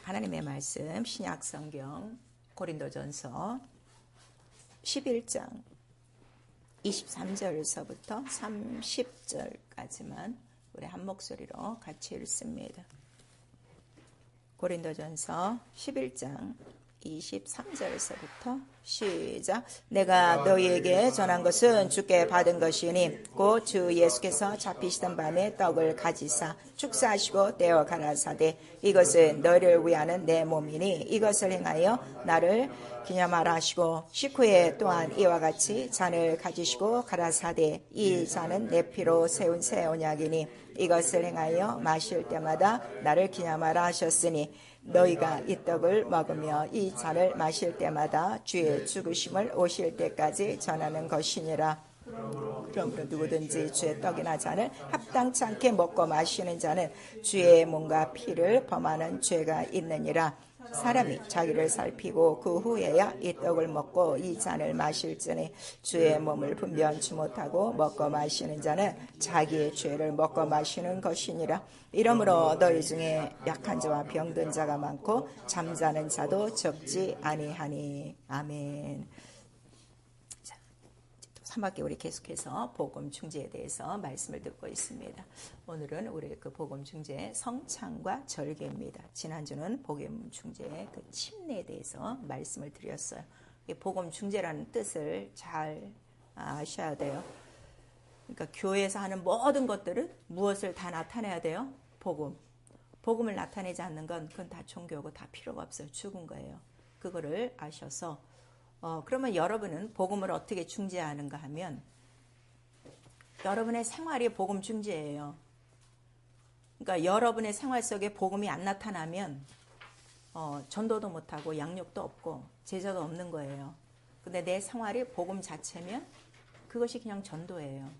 하나님의 말씀 신약성경 고린도전서 11장 23절에서부터 30절까지만 우리 한 목소리로 같이 읽습니다. 고린도전서 11장 23절에서부터 시작. 내가 너희에게 전한 것은 주께 받은 것이니 곧 주 예수께서 잡히시던 밤에 떡을 가지사 축사하시고 떼어 가라사대 이것은 너희를 위하는 내 몸이니 이것을 행하여 나를 기념하라 하시고 식후에 또한 이와 같이 잔을 가지시고 가라사대 이 잔은 내 피로 세운 새 언약이니 이것을 행하여 마실 때마다 나를 기념하라 하셨으니 너희가 이 떡을 먹으며 이 잔을 마실 때마다 주의 죽으심을 오실 때까지 전하는 것이니라. 그러므로 누구든지 주의 떡이나 잔을 합당치 않게 먹고 마시는 자는 주의 몸과 피를 범하는 죄가 있느니라. 사람이 자기를 살피고 그 후에야 이 떡을 먹고 이 잔을 마실지니 주의 몸을 분별치 못하고 먹고 마시는 자는 자기의 죄를 먹고 마시는 것이니라. 이러므로 너희 중에 약한 자와 병든 자가 많고 잠자는 자도 적지 아니하니. 아멘. 3학기 우리 계속해서 복음 중재에 대해서 말씀을 듣고 있습니다. 오늘은 우리 그 복음 중재 성찬과 절개입니다. 지난주는 복음 중재의 그 침례에 대해서 말씀을 드렸어요. 복음 중재라는 뜻을 잘 아셔야 돼요. 그러니까 교회에서 하는 모든 것들은 무엇을 다 나타내야 돼요? 복음. 복음을 나타내지 않는 건 그건 다 종교고 다 필요가 없어요. 죽은 거예요. 그거를 아셔서 그러면 여러분은 복음을 어떻게 중재하는가 하면 여러분의 생활이 복음 중재예요. 그러니까 여러분의 생활 속에 복음이 안 나타나면 전도도 못하고 양육도 없고 제자도 없는 거예요. 근데 내 생활이 복음 자체면 그것이 그냥 전도예요.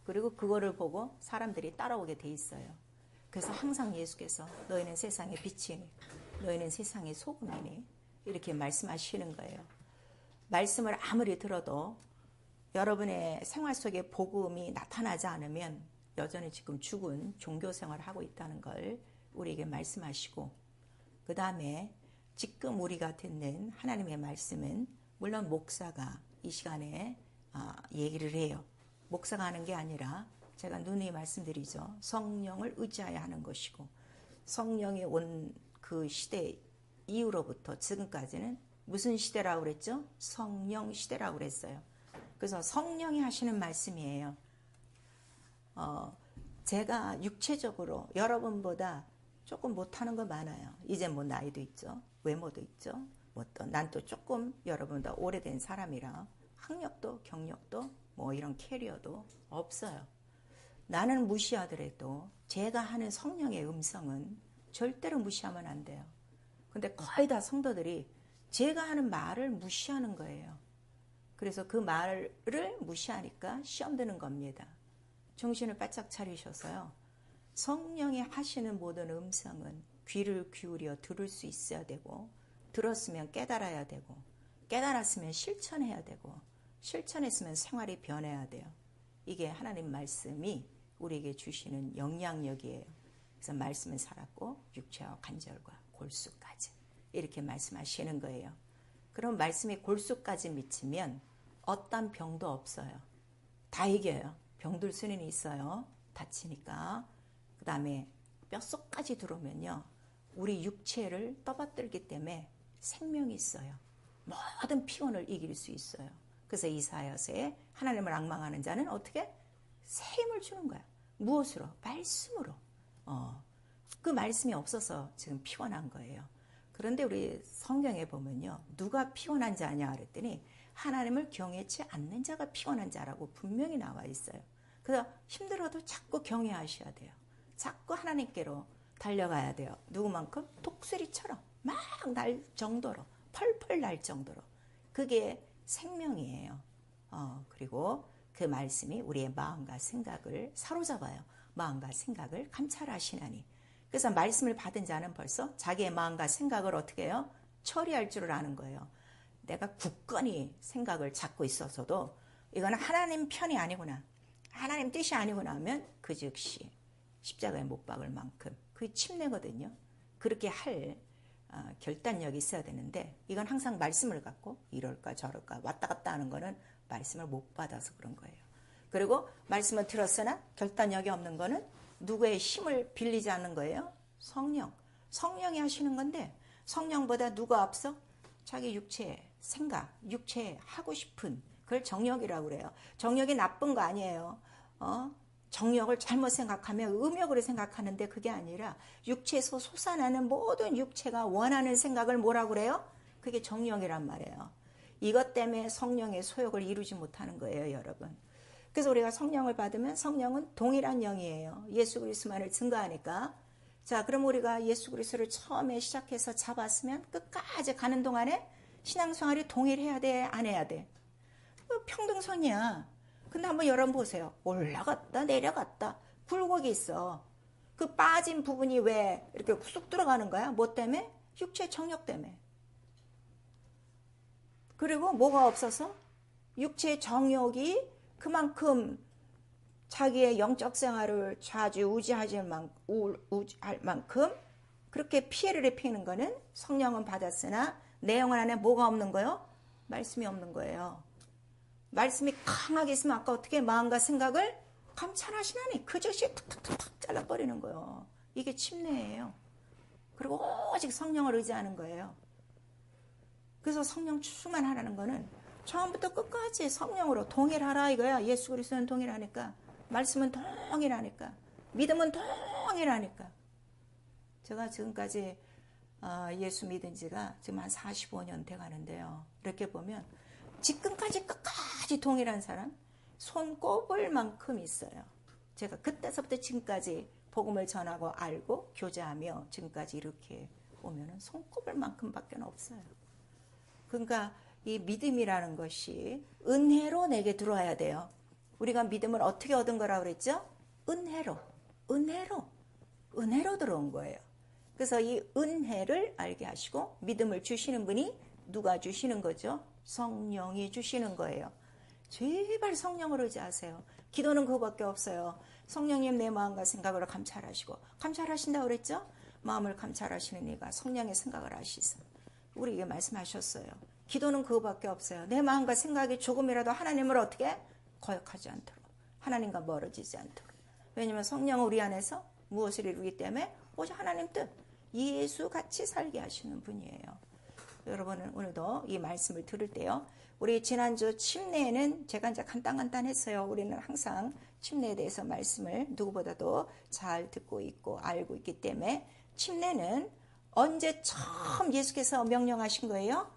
그리고 그거를 보고 사람들이 따라오게 돼 있어요. 그래서 항상 예수께서 너희는 세상의 빛이니 너희는 세상의 소금이니 이렇게 말씀하시는 거예요. 말씀을 아무리 들어도 여러분의 생활 속에 복음이 나타나지 않으면 여전히 지금 죽은 종교 생활을 하고 있다는 걸 우리에게 말씀하시고, 그 다음에 지금 우리가 듣는 하나님의 말씀은 물론 목사가 이 시간에 얘기를 해요. 목사가 하는 게 아니라 제가 누누이 말씀드리죠. 성령을 의지하여 하는 것이고, 성령이 온 그 시대 이후로부터 지금까지는 무슨 시대라고 그랬죠? 성령 시대라고 그랬어요. 그래서 성령이 하시는 말씀이에요. 제가 육체적으로 여러분보다 조금 못하는 거 많아요. 이제 뭐 나이도 있죠. 외모도 있죠. 난 또 조금 여러분보다 오래된 사람이라 학력도 경력도 뭐 이런 캐리어도 없어요. 나는 무시하더라도 제가 하는 성령의 음성은 절대로 무시하면 안 돼요. 근데 거의 다 성도들이 제가 하는 말을 무시하는 거예요. 그래서 그 말을 무시하니까 시험 드는 겁니다. 정신을 바짝 차리셔서요. 성령이 하시는 모든 음성은 귀를 기울여 들을 수 있어야 되고, 들었으면 깨달아야 되고, 깨달았으면 실천해야 되고, 실천했으면 생활이 변해야 돼요. 이게 하나님 말씀이 우리에게 주시는 영향력이에요. 그래서 말씀은 살았고 육체와 관절과 골수까지 이렇게 말씀하시는 거예요. 그럼 말씀이 골수까지 미치면 어떤 병도 없어요. 다 이겨요. 병들 수는 있어요. 다치니까. 그 다음에 뼛속까지 들어오면요. 우리 육체를 떠받들기 때문에 생명이 있어요. 모든 피곤을 이길 수 있어요. 그래서 이사야서에 하나님을 앙망하는 자는 어떻게? 새 힘을 주는 거야. 무엇으로? 말씀으로. 그 말씀이 없어서 지금 피곤한 거예요. 그런데 우리 성경에 보면요. 누가 피곤한 자냐 그랬더니 하나님을 경외치 않는 자가 피곤한 자라고 분명히 나와 있어요. 그래서 힘들어도 자꾸 경외하셔야 돼요. 자꾸 하나님께로 달려가야 돼요. 누구만큼? 독수리처럼 막 날 정도로 펄펄 날 정도로. 그게 생명이에요. 그리고 그 말씀이 우리의 마음과 생각을 사로잡아요. 마음과 생각을 감찰하시나니. 그래서 말씀을 받은 자는 벌써 자기의 마음과 생각을 어떻게 해요? 처리할 줄을 아는 거예요. 내가 굳건히 생각을 잡고 있어서도 이거는 하나님 편이 아니구나. 하나님 뜻이 아니구나 하면 그 즉시 십자가에 못 박을 만큼 그게 침례거든요. 그렇게 할 결단력이 있어야 되는데 이건 항상 말씀을 갖고 이럴까 저럴까 왔다 갔다 하는 거는 말씀을 못 받아서 그런 거예요. 그리고 말씀을 들었으나 결단력이 없는 거는 누구의 힘을 빌리지 않는 거예요? 성령이 하시는 건데 성령보다 누가 앞서? 자기 육체의 생각, 육체에 하고 싶은 그걸 정욕이라고 그래요. 정욕이 나쁜 거 아니에요. 정욕을 잘못 생각하면 음욕으로 생각하는데 그게 아니라 육체에서 솟아나는 모든 육체가 원하는 생각을 뭐라고 그래요? 그게 정욕이란 말이에요. 이것 때문에 성령의 소욕을 이루지 못하는 거예요, 여러분. 그래서 우리가 성령을 받으면 성령은 동일한 영이에요. 예수 그리스도만을 증거하니까. 자, 그럼 우리가 예수 그리스도를 처음에 시작해서 잡았으면 끝까지 가는 동안에 신앙생활이 동일해야 돼, 안 해야 돼? 평등선이야. 근데 한번 여러분 보세요. 올라갔다 내려갔다 굴곡이 있어. 그 빠진 부분이 왜 이렇게 쑥 들어가는 거야? 뭐 때문에? 육체 정욕 때문에. 그리고 뭐가 없어서? 육체 정욕이 그만큼 자기의 영적 생활을 좌지우지할 만큼 그렇게 피해를 입히는 거는 성령은 받았으나 내 영혼 안에 뭐가 없는 거예요? 말씀이 없는 거예요. 말씀이 강하게 있으면 아까 어떻게 마음과 생각을 감찰하시나니 그 즉시 탁탁탁 잘라버리는 거예요. 이게 침례예요. 그리고 오직 성령을 의지하는 거예요. 그래서 성령 충만하라는 거는 처음부터 끝까지 성령으로 동일하라 이거야. 예수 그리스도는 동일하니까, 말씀은 동일하니까, 믿음은 동일하니까. 제가 지금까지 예수 믿은 지가 지금 한 45년 돼 가는데요. 이렇게 보면 지금까지 끝까지 동일한 사람 손꼽을 만큼 있어요. 제가 그때서부터 지금까지 복음을 전하고 알고 교제하며 지금까지 이렇게 오면은 손꼽을 만큼밖에 없어요. 그러니까 이 믿음이라는 것이 은혜로 내게 들어와야 돼요. 우리가 믿음을 어떻게 얻은 거라고 그랬죠? 은혜로 들어온 거예요. 그래서 이 은혜를 알게 하시고 믿음을 주시는 분이 누가 주시는 거죠? 성령이 주시는 거예요. 제발 성령을 의지하세요. 기도는 그거밖에 없어요. 성령님 내 마음과 생각을 감찰하시고, 감찰하신다고 그랬죠? 마음을 감찰하시는 이가 성령의 생각을 아시소. 우리에게 말씀하셨어요. 기도는 그거밖에 없어요. 내 마음과 생각이 조금이라도 하나님을 어떻게 거역하지 않도록, 하나님과 멀어지지 않도록. 왜냐하면 성령은 우리 안에서 무엇을 이루기 때문에 오직 하나님 뜻, 예수같이 살게 하시는 분이에요. 여러분은 오늘도 이 말씀을 들을 때요, 우리 지난주 침례에는 제가 이제 간단했어요. 우리는 항상 침례에 대해서 말씀을 누구보다도 잘 듣고 있고 알고 있기 때문에, 침례는 언제 처음 예수께서 명령하신 거예요?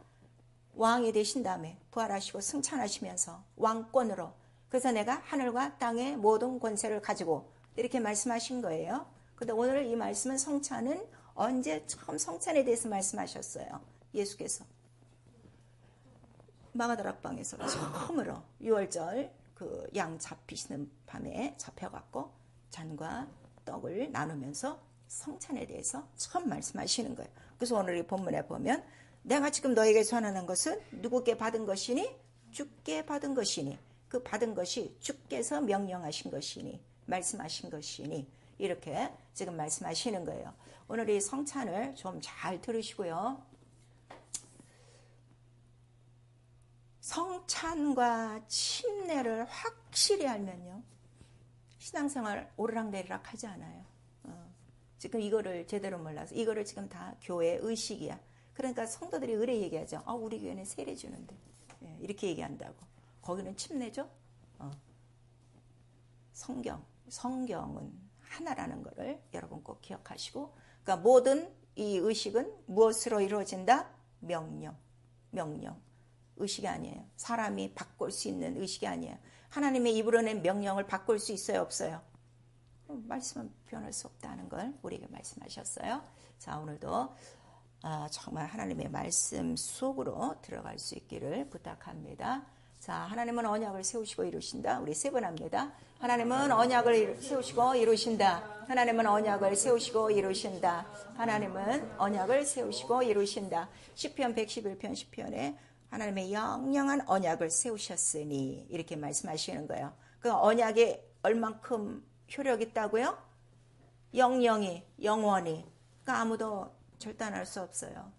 왕이 되신 다음에 부활하시고 승천하시면서 왕권으로, 그래서 내가 하늘과 땅의 모든 권세를 가지고 이렇게 말씀하신 거예요. 근데 오늘 이 말씀은 성찬은 언제 처음 성찬에 대해서 말씀하셨어요? 예수께서 마가다락방에서 처음으로 6월절 그 양 잡히시는 밤에 잡혀갖고 잔과 떡을 나누면서 성찬에 대해서 처음 말씀하시는 거예요. 그래서 오늘 이 본문에 보면 내가 지금 너에게 전하는 것은 누구께 받은 것이니? 주께 받은 것이니, 그 받은 것이 주께서 명령하신 것이니, 말씀하신 것이니, 이렇게 지금 말씀하시는 거예요. 오늘 이 성찬을 좀 잘 들으시고요. 성찬과 침례를 확실히 알면요, 신앙생활 오르락내리락 하지 않아요. 지금 이거를 제대로 몰라서 이거를 지금 다 교회 의식이야. 그러니까 성도들이 의뢰 얘기하죠. 우리 교회는 세례 주는데, 이렇게 얘기한다고. 거기는 침례죠. 성경은 하나라는 것을 여러분 꼭 기억하시고, 그러니까 모든 이 의식은 무엇으로 이루어진다? 명령. 의식이 아니에요. 사람이 바꿀 수 있는 의식이 아니에요. 하나님의 입으로 낸 명령을 바꿀 수 있어요, 없어요? 말씀은 변할 수 없다는 걸 우리에게 말씀하셨어요. 자, 오늘도 정말 하나님의 말씀 속으로 들어갈 수 있기를 부탁합니다. 자, 하나님은 언약을 세우시고 이루신다. 우리 세 번 합니다. 하나님은 언약을 세우시고 이루신다. 하나님은 언약을 세우시고 이루신다. 하나님은 언약을 세우시고 이루신다. 시편 111편 시편에 하나님의 영영한 언약을 세우셨으니, 이렇게 말씀하시는 거예요. 그 언약이 얼만큼 효력 있다고요? 영원히. 그러니까 아무도 절단할 수 없어요.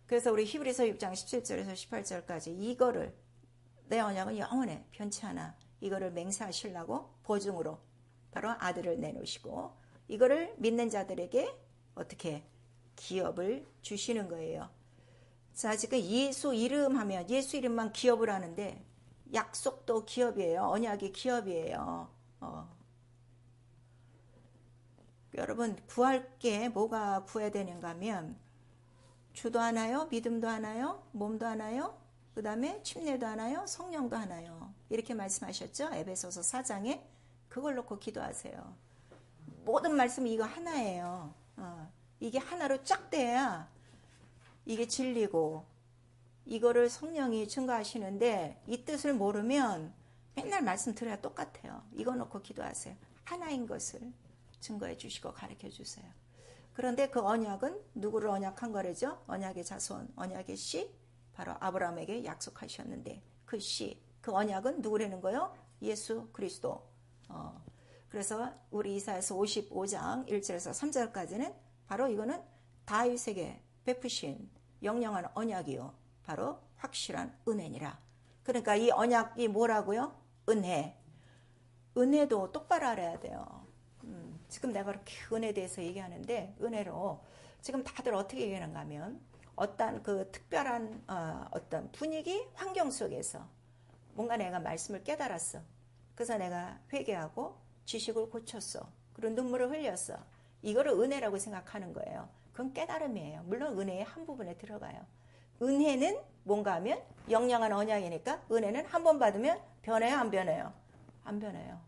그래서 우리 히브리서 6장 17절에서 18절까지 이거를 내 언약은 영원해 변치 않아. 이거를 맹세하시려고 보증으로 바로 아들을 내놓으시고 이거를 믿는 자들에게 어떻게 기업을 주시는 거예요. 자, 지금 예수 이름 하면 예수 이름만 기업을 하는데 약속도 기업이에요. 언약이 기업이에요. 여러분 구할 게 뭐가 구해야 되는가 하면 주도 하나요? 믿음도 하나요? 몸도 하나요? 그 다음에 침례도 하나요? 성령도 하나요? 이렇게 말씀하셨죠? 에베소서 4장에 그걸 놓고 기도하세요. 모든 말씀이 이거 하나예요. 이게 하나로 쫙 돼야 이게 진리고 이거를 성령이 증거하시는데 이 뜻을 모르면 맨날 말씀 들어야 똑같아요. 이거 놓고 기도하세요. 하나인 것을 증거해 주시고 가르쳐 주세요. 그런데 그 언약은 누구를 언약한 거래죠? 언약의 자손, 언약의 씨, 바로 아브라함에게 약속하셨는데 그 씨, 그 언약은 누구라는 거요? 예수 그리스도. 그래서 우리 이사야서 55장 1절에서 3절까지는 바로 이거는 다윗에게 베푸신 영영한 언약이요. 바로 확실한 은혜니라. 그러니까 이 언약이 뭐라고요? 은혜. 은혜도 똑바로 알아야 돼요. 지금 내가 그렇게 은혜에 대해서 얘기하는데 은혜로 지금 다들 어떻게 얘기하는가 하면 어떤 그 특별한 어떤 분위기, 환경 속에서 뭔가 내가 말씀을 깨달았어. 그래서 내가 회개하고 지식을 고쳤어. 그리고 눈물을 흘렸어. 이거를 은혜라고 생각하는 거예요. 그건 깨달음이에요. 물론 은혜의 한 부분에 들어가요. 은혜는 뭔가 하면 영영한 언약이니까 은혜는 한 번 받으면 변해요? 안 변해요? 안 변해요.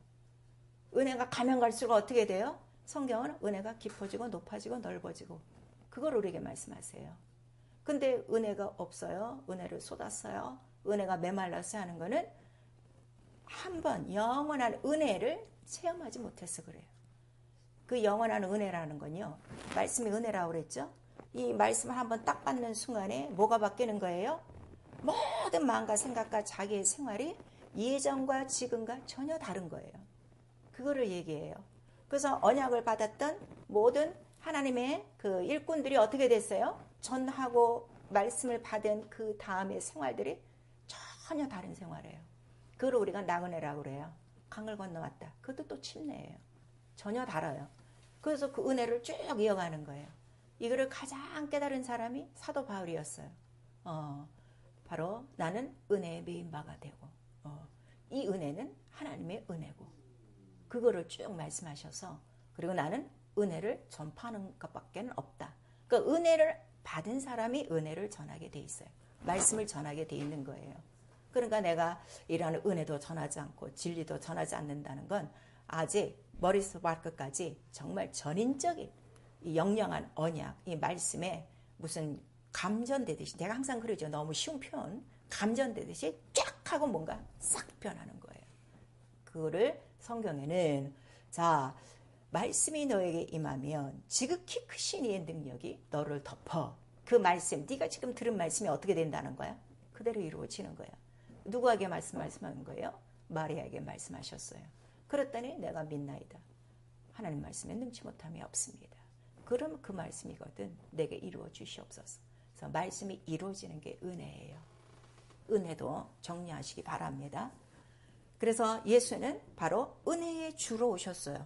은혜가 가면 갈수록 어떻게 돼요? 성경은 은혜가 깊어지고 높아지고 넓어지고 그걸 우리에게 말씀하세요. 근데 은혜가 없어요. 은혜를 쏟았어요. 은혜가 메말랐어요 하는 거는 한 번 영원한 은혜를 체험하지 못해서 그래요. 그 영원한 은혜라는 건요. 말씀이 은혜라고 그랬죠. 이 말씀을 한번 딱 받는 순간에 뭐가 바뀌는 거예요? 모든 마음과 생각과 자기의 생활이 예전과 지금과 전혀 다른 거예요. 그거를 얘기해요. 그래서 언약을 받았던 모든 하나님의 그 일꾼들이 어떻게 됐어요? 전하고 말씀을 받은 그 다음의 생활들이 전혀 다른 생활이에요. 그걸 우리가 나그네라고 그래요. 강을 건너왔다. 그것도 또 침례예요. 전혀 달라요. 그래서 그 은혜를 쭉 이어가는 거예요. 이거를 가장 깨달은 사람이 사도 바울이었어요. 바로 나는 은혜에 매인 바가 되고 이 은혜는 하나님의 은혜고 그거를 쭉 말씀하셔서 그리고 나는 은혜를 전파하는 것밖에 없다. 그러니까 은혜를 받은 사람이 은혜를 전하게 돼 있어요. 말씀을 전하게 돼 있는 거예요. 그러니까 내가 이러한 은혜도 전하지 않고 진리도 전하지 않는다는 건 아직 머리에서 발끝까지 정말 전인적인 이 영영한 언약, 이 말씀에 무슨 감전되듯이 내가 항상 그러죠. 너무 쉬운 표현. 감전되듯이 쫙 하고 뭔가 싹 변하는 거예요. 그거를 성경에는 자 말씀이 너에게 임하면 지극히 크신 이의 능력이 너를 덮어. 그 말씀, 네가 지금 들은 말씀이 어떻게 된다는 거야? 그대로 이루어지는 거야. 누구에게 말씀하는 거예요? 마리아에게 말씀하셨어요. 그랬더니 내가 믿나이다. 하나님 말씀에 능치 못함이 없습니다. 그럼 그 말씀이거든 내게 이루어 주시옵소서. 그래서 말씀이 이루어지는 게 은혜예요. 은혜도 정리하시기 바랍니다. 그래서 예수는 바로 은혜의 주로 오셨어요.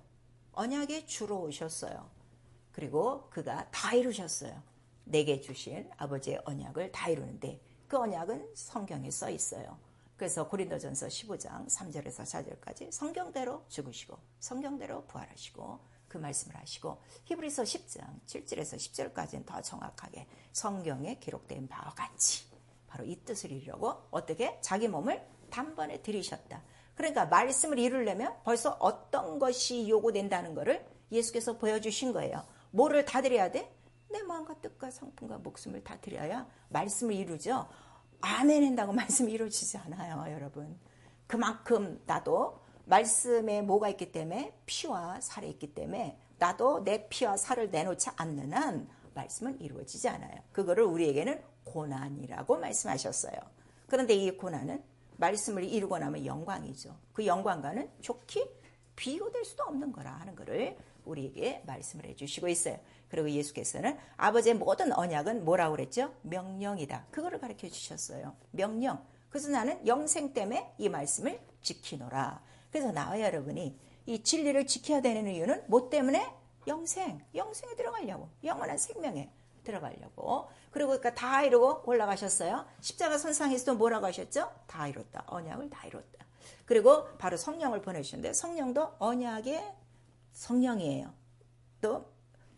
언약의 주로 오셨어요. 그리고 그가 다 이루셨어요. 내게 주신 아버지의 언약을 다 이루는데 그 언약은 성경에 써 있어요. 그래서 고린도전서 15장 3절에서 4절까지 성경대로 죽으시고 성경대로 부활하시고 그 말씀을 하시고 히브리서 10장 7절에서 10절까지는 더 정확하게 성경에 기록된 바와 같이 바로 이 뜻을 이루려고 어떻게 자기 몸을 단번에 들이셨다. 그러니까 말씀을 이루려면 벌써 어떤 것이 요구된다는 것을 예수께서 보여주신 거예요. 뭐를 다 드려야 돼? 내 마음과 뜻과 성품과 목숨을 다 드려야 말씀을 이루죠. 아멘 한다고 말씀이 이루어지지 않아요, 여러분. 그만큼 나도 말씀에 뭐가 있기 때문에 피와 살이 있기 때문에 나도 내 피와 살을 내놓지 않는 한 말씀은 이루어지지 않아요. 그거를 우리에게는 고난이라고 말씀하셨어요. 그런데 이 고난은 말씀을 이루고 나면 영광이죠. 그 영광과는 좋게 비교될 수도 없는 거라 하는 것을 우리에게 말씀을 해주시고 있어요. 그리고 예수께서는 아버지의 모든 언약은 뭐라고 그랬죠? 명령이다. 그거를 가르쳐 주셨어요. 명령. 그래서 나는 영생 때문에 이 말씀을 지키노라. 그래서 나와 여러분이 이 진리를 지켜야 되는 이유는 뭐 때문에? 영생에 들어가려고. 영원한 생명에 들어가려고. 그리고 그러니까 다 이루고 올라가셨어요. 십자가 선상에서도 뭐라고 하셨죠? 다 이뤘다. 언약을 다 이뤘다. 그리고 바로 성령을 보내주셨는데 성령도 언약의 성령이에요. 또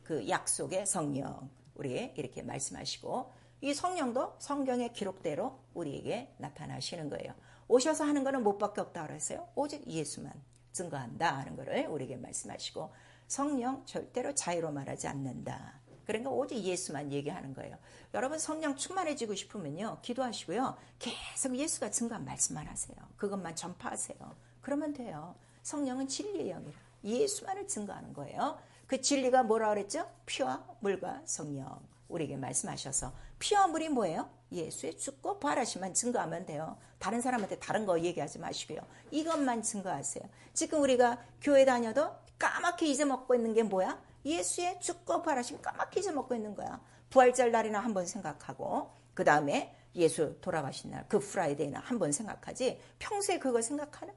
그 약속의 성령 우리 이렇게 말씀하시고 이 성령도 성경의 기록대로 우리에게 나타나시는 거예요. 오셔서 하는 거는 무엇밖에 없다 그랬어요. 오직 예수만 증거한다 하는 거를 우리에게 말씀하시고 성령 절대로 자유로 말하지 않는다. 그러니까 오직 예수만 얘기하는 거예요. 여러분 성령 충만해지고 싶으면요. 기도하시고요. 계속 예수가 증거한 말씀만 하세요. 그것만 전파하세요. 그러면 돼요. 성령은 진리의 영이라. 예수만을 증거하는 거예요. 그 진리가 뭐라 그랬죠? 피와 물과 성령. 우리에게 말씀하셔서 피와 물이 뭐예요? 예수의 죽고 부활하심만 증거하면 돼요. 다른 사람한테 다른 거 얘기하지 마시고요. 이것만 증거하세요. 지금 우리가 교회 다녀도 까맣게 잊어먹고 있는 게 뭐야? 예수의 죽고 부활하심 까맣게 잊어먹고 있는 거야. 부활절 날이나 한번 생각하고 그 다음에 예수 돌아가신 날 그 프라이데이나 한번 생각하지 평소에 그거 생각하는?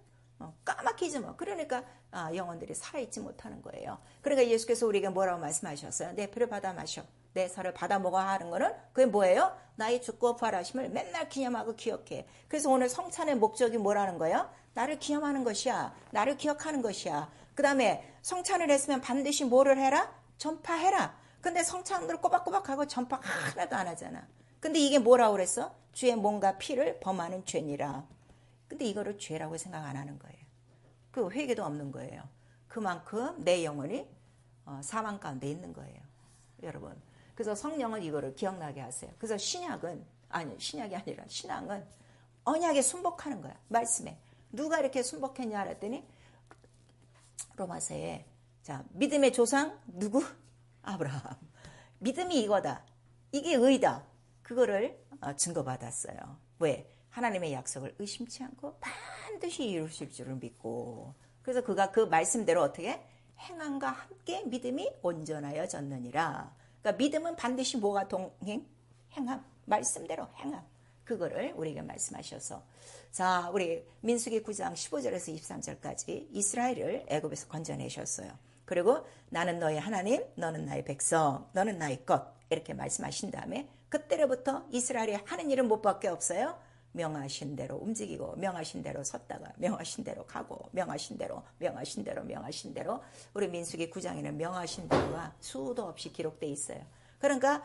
까맣게 잊어먹어. 그러니까 영혼들이 살아있지 못하는 거예요. 그러니까 예수께서 우리에게 뭐라고 말씀하셨어요? 내 피를 받아 마셔. 내 살을 받아 먹어 하는 거는 그게 뭐예요? 나의 죽고 부활하심을 맨날 기념하고 기억해. 그래서 오늘 성찬의 목적이 뭐라는 거예요? 나를 기념하는 것이야. 나를 기억하는 것이야. 그 다음에 성찬을 했으면 반드시 뭐를 해라? 전파해라. 근데 성찬으로 꼬박꼬박하고 전파 하나도 안 하잖아. 근데 이게 뭐라고 그랬어? 주의 몸과 피를 범하는 죄니라. 근데 이거를 죄라고 생각 안 하는 거예요. 그 회개도 없는 거예요. 그만큼 내 영혼이 사망 가운데 있는 거예요. 여러분. 그래서 성령은 이거를 기억나게 하세요. 그래서 신약이 아니라 신앙은 언약에 순복하는 거야. 말씀에. 누가 이렇게 순복했냐 그랬더니 로마서에 자 믿음의 조상 누구? 아브라함. 믿음이 이거다. 이게 의다. 그거를 증거받았어요. 왜? 하나님의 약속을 의심치 않고 반드시 이루실 줄을 믿고 그래서 그가 그 말씀대로 어떻게? 행함과 함께 믿음이 온전하여졌느니라. 그러니까 믿음은 반드시 뭐가 동행? 행함. 말씀대로 행함. 그거를 우리에게 말씀하셔서 자 우리 민수기 9장 15절에서 23절까지 이스라엘을 애굽에서 건져내셨어요. 그리고 나는 너의 하나님, 너는 나의 백성, 너는 나의 것 이렇게 말씀하신 다음에 그때로부터 이스라엘이 하는 일은 무엇밖에 없어요? 명하신 대로 움직이고 명하신 대로 섰다가 명하신 대로 가고 명하신 대로 우리 민수기 9장에는 명하신 대로가 수도 없이 기록되어 있어요. 그러니까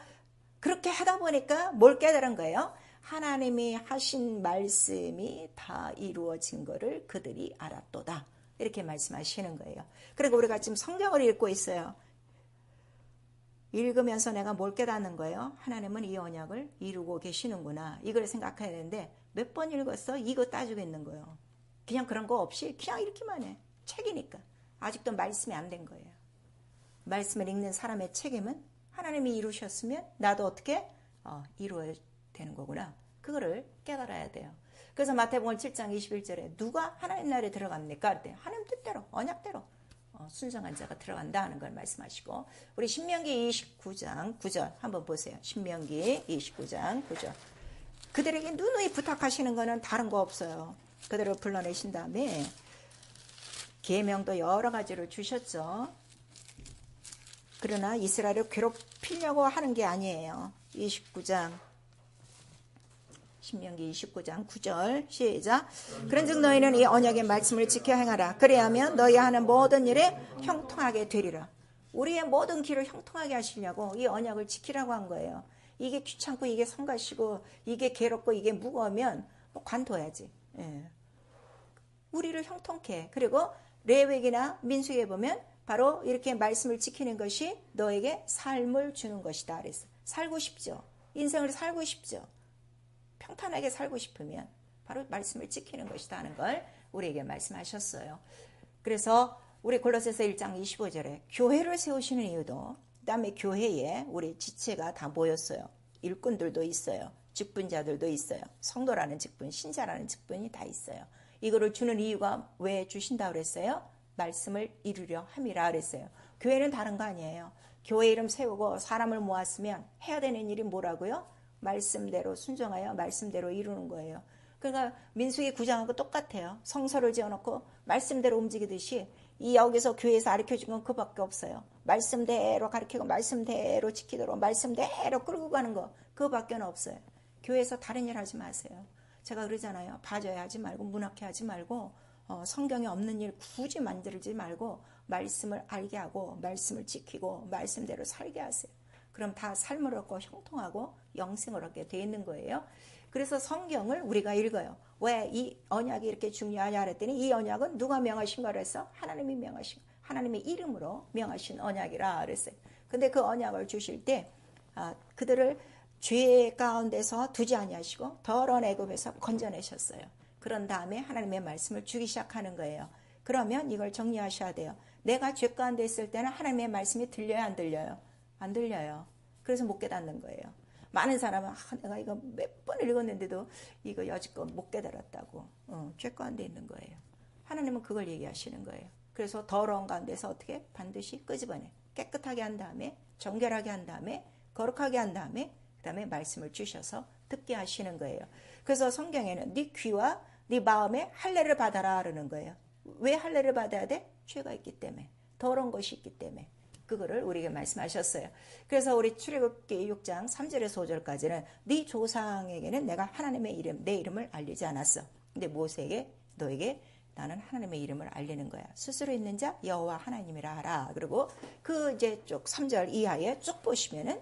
그렇게 하다 보니까 뭘 깨달은 거예요? 하나님이 하신 말씀이 다 이루어진 거를 그들이 알았도다. 이렇게 말씀하시는 거예요. 그리고 우리가 지금 성경을 읽고 있어요. 읽으면서 내가 뭘 깨닫는 거예요? 하나님은 이 언약을 이루고 계시는구나. 이걸 생각해야 되는데 몇 번 읽었어? 이거 따지고 있는 거예요. 그냥 그런 거 없이 그냥 읽기만 해. 책이니까. 아직도 말씀이 안 된 거예요. 말씀을 읽는 사람의 책임은 하나님이 이루셨으면 나도 어떻게? 이루어야 되는 거구나. 그거를 깨달아야 돼요. 그래서 마태복음 7장 21절에 누가 하나님 나라에 들어갑니까? 할 때 하나님 뜻대로 언약대로 순종한 자가 들어간다 하는 걸 말씀하시고 우리 신명기 29장 9절 한번 보세요. 신명기 29장 9절 그들에게 누누이 부탁하시는 거는 다른 거 없어요. 그들을 불러내신 다음에 계명도 여러 가지를 주셨죠. 그러나 이스라엘을 괴롭히려고 하는 게 아니에요. 29장 신명기 29장 9절 시작. 그런즉 너희는 이 언약의 말씀을 지켜 행하라. 그래야면 너희 하는 모든 일에 형통하게 되리라. 우리의 모든 길을 형통하게 하시려고 이 언약을 지키라고 한 거예요. 이게 귀찮고 이게 성가시고 이게 괴롭고 이게 무거우면 관둬야지. 예. 우리를 형통케. 그리고 레위기나 민수기에 보면 바로 이렇게 말씀을 지키는 것이 너에게 삶을 주는 것이다. 그랬어. 살고 싶죠. 인생을 살고 싶죠. 평탄하게 살고 싶으면 바로 말씀을 지키는 것이다 하는 걸 우리에게 말씀하셨어요. 그래서 우리 골로새서 1장 25절에 교회를 세우시는 이유도 그다음에 교회에 우리 지체가 다 모였어요. 일꾼들도 있어요. 직분자들도 있어요. 성도라는 직분, 신자라는 직분이 다 있어요. 이거를 주는 이유가 왜 주신다고 그랬어요? 말씀을 이루려 함이라 그랬어요. 교회는 다른 거 아니에요. 교회 이름 세우고 사람을 모았으면 해야 되는 일이 뭐라고요? 말씀대로 순종하여 말씀대로 이루는 거예요. 그러니까 민수기 9장하고 똑같아요. 성서를 지어놓고 말씀대로 움직이듯이 이 여기서 교회에서 가르쳐준 건 그밖에 없어요. 말씀대로 가르치고 말씀대로 지키도록 말씀대로 끌고 가는 거 그거밖에 없어요. 교회에서 다른 일 하지 마세요. 제가 그러잖아요. 봐줘야 하지 말고 문학회 하지 말고 성경에 없는 일 굳이 만들지 말고 말씀을 알게 하고 말씀을 지키고 말씀대로 살게 하세요. 그럼 다 삶을 얻고 형통하고 영생을 얻게 돼 있는 거예요. 그래서 성경을 우리가 읽어요. 왜 이 언약이 이렇게 중요하냐 그랬더니 이 언약은 누가 명하신 거라 해서 하나님이 명하신 하나님의 이름으로 명하신 언약이라 그랬어요. 근데 그 언약을 주실 때 그들을 죄 가운데서 두지 아니하시고 더러운 애굽에서 건져내셨어요. 그런 다음에 하나님의 말씀을 주기 시작하는 거예요. 그러면 이걸 정리하셔야 돼요. 내가 죄 가운데 있을 때는 하나님의 말씀이 들려요, 안 들려요? 안 들려요. 그래서 못 깨닫는 거예요. 많은 사람은 내가 이거 몇 번 읽었는데도 이거 여지껏 못 깨달았다고 죄 가운데 있는 거예요. 하나님은 그걸 얘기하시는 거예요. 그래서 더러운 가운데서 어떻게 반드시 끄집어내 깨끗하게 한 다음에 정결하게 한 다음에 거룩하게 한 다음에 그 다음에 말씀을 주셔서 듣게 하시는 거예요. 그래서 성경에는 네 귀와 네 마음에 할례를 받아라 그러는 거예요. 왜 할례를 받아야 돼? 죄가 있기 때문에 더러운 것이 있기 때문에 그거를 우리에게 말씀하셨어요. 그래서 우리 출애굽기 6장 3절에서 5절까지는 네 조상에게는 내가 하나님의 이름 내 이름을 알리지 않았어. 근데 모세에게 너에게 나는 하나님의 이름을 알리는 거야. 스스로 있는 자 여호와 하나님이라 하라. 그리고 그 이제 쭉 3절 이하에 쭉 보시면은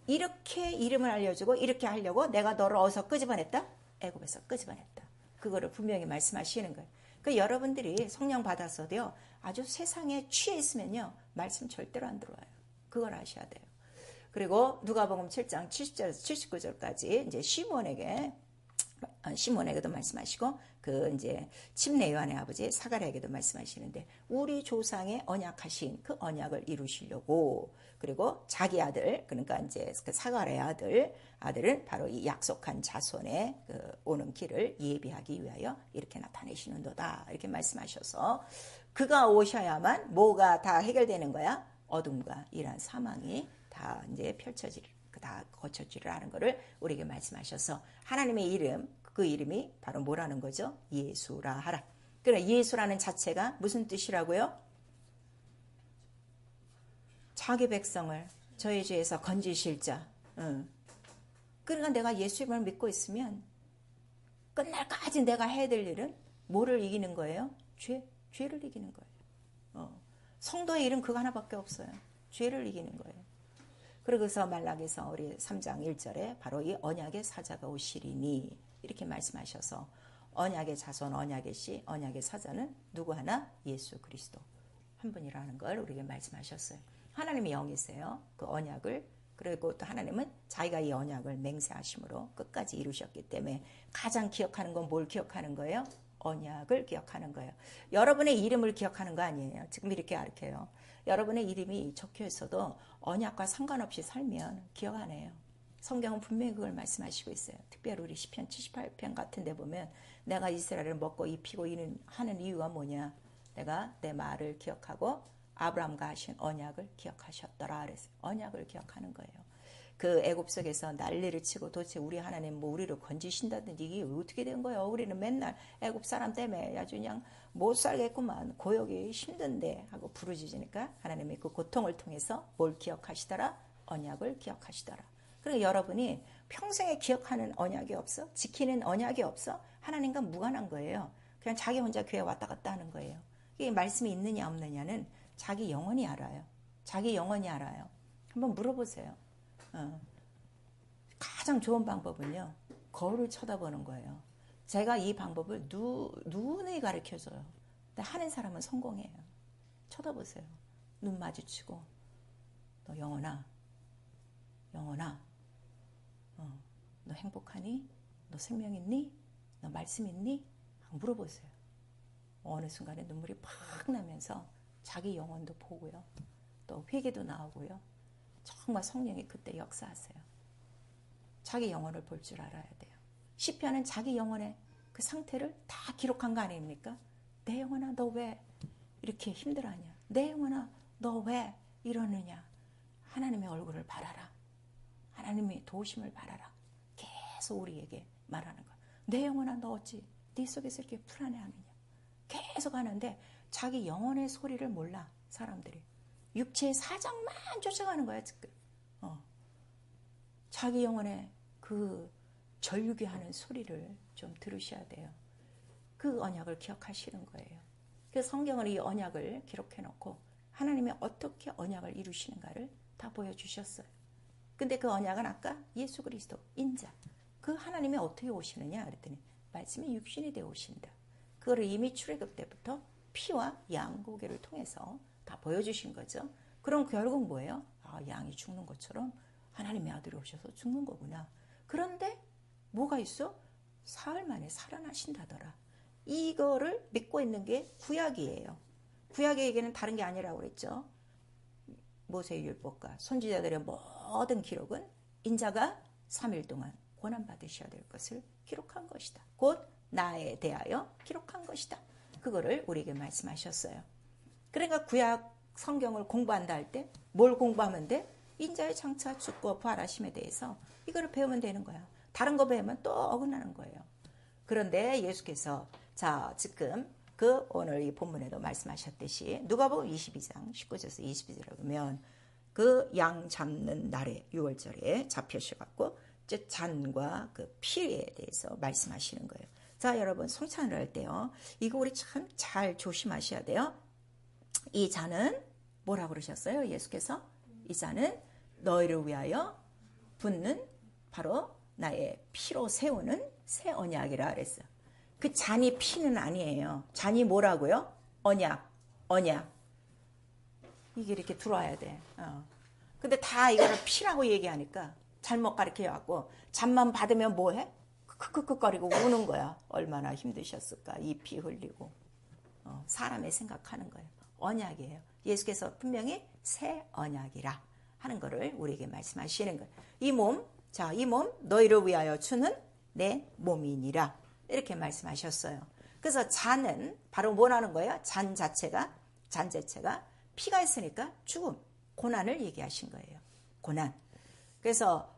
이렇게 이름을 알려주고 이렇게 하려고 내가 너를 어디서 끄집어냈다? 애굽에서 끄집어냈다. 그거를 분명히 말씀하시는 거예요. 그 여러분들이 성령 받았어도요. 아주 세상에 취해 있으면요. 말씀 절대로 안 들어와요. 그걸 아셔야 돼요. 그리고 누가복음 7장 70절에서 79절까지 이제 시몬에게도 말씀하시고 그 이제 침례 요한의 아버지 사가랴에게도 말씀하시는데 우리 조상의 언약하신 그 언약을 이루시려고 그리고 자기 아들 그러니까 이제 그 사가랴의 아들은 바로 이 약속한 자손의 그 오는 길을 예비하기 위하여 이렇게 나타내시는도다 이렇게 말씀하셔서 그가 오셔야만 뭐가 다 해결되는 거야? 어둠과 이러한 사망이 다 이제 다 거쳐지라는 것을 우리에게 말씀하셔서 하나님의 이름 그 이름이 바로 뭐라는 거죠? 예수라 하라. 그러나 예수라는 자체가 무슨 뜻이라고요? 자기 백성을 저희 죄에서 건지실 자. 그러니까 내가 예수님을 믿고 있으면 끝날까지 내가 해야 될 일은 뭐를 이기는 거예요? 죄를 이기는 거예요. 성도의 일은 그거 하나밖에 없어요. 죄를 이기는 거예요. 그러고서 말라기서 우리 3장 1절에 바로 이 언약의 사자가 오시리니 이렇게 말씀하셔서 언약의 자손, 언약의 씨, 언약의 사자는 누구 하나? 예수 그리스도 한 분이라는 걸 우리에게 말씀하셨어요. 하나님의 영이세요. 그 언약을 그리고 또 하나님은 자기가 이 언약을 맹세하심으로 끝까지 이루셨기 때문에 가장 기억하는 건 뭘 기억하는 거예요? 언약을 기억하는 거예요. 여러분의 이름을 기억하는 거 아니에요. 지금 이렇게 가르쳐요. 여러분의 이름이 적혀 있어도 언약과 상관없이 살면 기억 안 해요. 성경은 분명히 그걸 말씀하시고 있어요. 특별히 우리 시편 78편 같은 데 보면 내가 이스라엘을 먹고 입히고 하는 이유가 뭐냐. 내가 내 말을 기억하고 아브라함과 하신 언약을 기억하셨더라 그랬어요. 언약을 기억하는 거예요. 그 애굽 속에서 난리를 치고 도대체 우리 하나님 뭐 우리를 건지신다든지 이게 어떻게 된 거예요? 우리는 맨날 애굽 사람 때문에 아주 그냥 못 살겠구만 고역이 힘든데 하고 부르짖으니까 하나님이 그 고통을 통해서 뭘 기억하시더라? 언약을 기억하시더라. 그러니까 여러분이 평생에 기억하는 언약이 없어? 지키는 언약이 없어? 하나님과 무관한 거예요. 그냥 자기 혼자 교회 왔다 갔다 하는 거예요. 이게 말씀이 있느냐 없느냐는 자기 영혼이 알아요. 자기 영혼이 알아요. 한번 물어보세요. 가장 좋은 방법은요. 거울을 쳐다보는 거예요. 제가 이 방법을 누누이 가르쳐줘요. 근데 하는 사람은 성공해요. 쳐다보세요. 눈 마주치고 너 영혼아 너 행복하니? 너 생명 있니? 너 말씀 있니? 물어보세요. 어느 순간에 눈물이 팍 나면서 자기 영혼도 보고요. 또 회개도 나오고요. 정말 성령이 그때 역사하세요. 자기 영혼을 볼 줄 알아야 돼요. 시편은 자기 영혼의 그 상태를 다 기록한 거 아닙니까? 내 영혼아 너 왜 이렇게 힘들어하냐? 내 영혼아 너 왜 이러느냐? 하나님의 얼굴을 바라라. 하나님의 도우심을 바라라. 계속 우리에게 말하는 거야. 내 영혼아 너 어찌 네 속에서 이렇게 불안해하느냐. 계속 하는데 자기 영혼의 소리를 몰라 사람들이. 육체의 사정만 쫓아가는 거야 지금. 자기 영혼의 그 절규하는 소리를 좀 들으셔야 돼요. 그 언약을 기억하시는 거예요. 그래서 성경은 이 언약을 기록해 놓고 하나님이 어떻게 언약을 이루시는가를 다 보여주셨어요. 근데 그 언약은 아까 예수 그리스도 인자. 그 하나님이 어떻게 오시느냐 그랬더니 말씀이 육신이 되어 오신다. 그거를 이미 출애굽 때부터 피와 양 고기를 통해서 다 보여주신 거죠. 그럼 결국 뭐예요? 양이 죽는 것처럼 하나님의 아들이 오셔서 죽는 거구나. 그런데 뭐가 있어? 사흘 만에 살아나신다더라. 이거를 믿고 있는 게 구약이에요. 구약의 얘기는 다른 게 아니라고 그랬죠. 모세의 율법과 선지자들의 모든 기록은 인자가 3일 동안 고난받으셔야 될 것을 기록한 것이다. 곧 나에 대하여 기록한 것이다. 그거를 우리에게 말씀하셨어요. 그러니까 구약 성경을 공부한다 할 때 뭘 공부하면 돼? 인자의 장차 죽고 부활하심에 대해서 이거를 배우면 되는 거야. 다른 거 배우면 또 어긋나는 거예요. 그런데 예수께서 자 지금 그 오늘 이 본문에도 말씀하셨듯이 누가복음 22장 19절에서 22절에 보면 그 양 잡는 날에 6월절에 잡혀셔갖고 잔과 그 피에 대해서 말씀하시는 거예요. 자 여러분 성찬을 할 때요. 이거 우리 참 잘 조심하셔야 돼요. 이 잔은 뭐라고 그러셨어요? 예수께서 이 잔은 너희를 위하여 붓는 바로 나의 피로 세우는 새 언약이라 그랬어요. 그 잔이 피는 아니에요. 잔이 뭐라고요? 언약. 이게 이렇게 들어와야 돼. 근데 다 이거를 피라고 얘기하니까 잘못 가르쳐갖고 잔만 받으면 뭐해? 크크크거리고 우는 거야. 얼마나 힘드셨을까. 이 피 흘리고. 사람의 생각하는 거예요. 언약이에요. 예수께서 분명히 새 언약이라 하는 거를 우리에게 말씀하시는 거예요. 이 몸 너희를 위하여 주는 내 몸이니라 이렇게 말씀하셨어요. 그래서 잔은 바로 뭐라는 거예요? 잔 자체가 피가 있으니까 죽음, 고난을 얘기하신 거예요. 고난. 그래서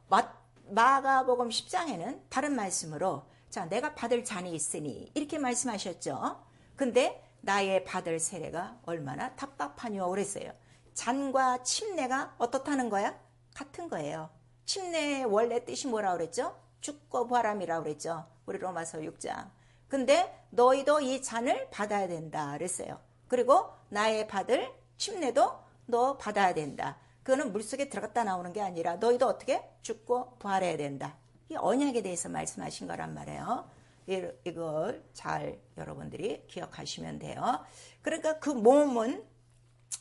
마가복음 10장에는 다른 말씀으로 자 내가 받을 잔이 있으니 이렇게 말씀하셨죠. 근데 나의 받을 세례가 얼마나 답답하뇨 그랬어요. 잔과 침례가 어떻다는 거야? 같은 거예요. 침례의 원래 뜻이 뭐라고 그랬죠? 죽고 부활함이라고 그랬죠. 우리 로마서 6장. 근데 너희도 이 잔을 받아야 된다 그랬어요. 그리고 나의 받을 침례도 너 받아야 된다. 그거는 물속에 들어갔다 나오는 게 아니라 너희도 어떻게? 죽고 부활해야 된다. 이 언약에 대해서 말씀하신 거란 말이에요. 이걸 잘 여러분들이 기억하시면 돼요. 그러니까 그 몸은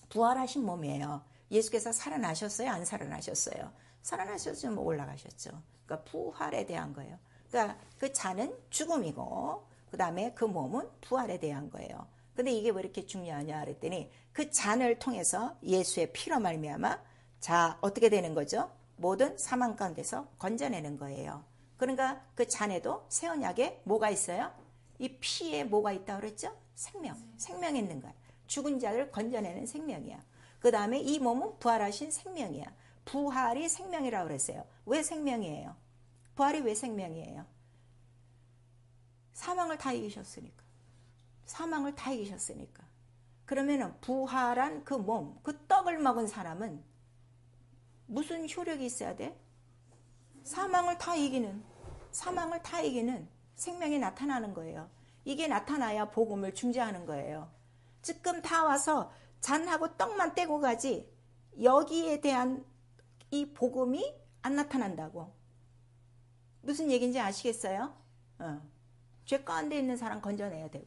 부활하신 몸이에요. 예수께서 살아나셨어요? 안 살아나셨어요? 살아나셨으면 올라가셨죠. 그러니까 부활에 대한 거예요. 그러니까 그 잔은 죽음이고 그 다음에 그 몸은 부활에 대한 거예요. 근데 이게 왜 이렇게 중요하냐 그랬더니 그 잔을 통해서 예수의 피로 말미암아 자 어떻게 되는 거죠? 모든 사망 가운데서 건져내는 거예요. 그러니까 그 잔에도 새 언약에 뭐가 있어요? 이 피에 뭐가 있다고 그랬죠? 생명이 있는 거야. 죽은 자를 건져내는 생명이야. 그 다음에 이 몸은 부활하신 생명이야. 부활이 생명이라고 그랬어요. 왜 생명이에요? 부활이 왜 생명이에요? 사망을 다 이기셨으니까. 그러면은 부활한 그 몸, 그 떡을 먹은 사람은 무슨 효력이 있어야 돼? 사망을 다 이기는 생명이 나타나는 거예요. 이게 나타나야 복음을 중재하는 거예요. 지금 다 와서 잔하고 떡만 떼고 가지 여기에 대한 이 복음이 안 나타난다고. 무슨 얘기인지 아시겠어요? 죄 가운데 있는 사람 건져내야 되고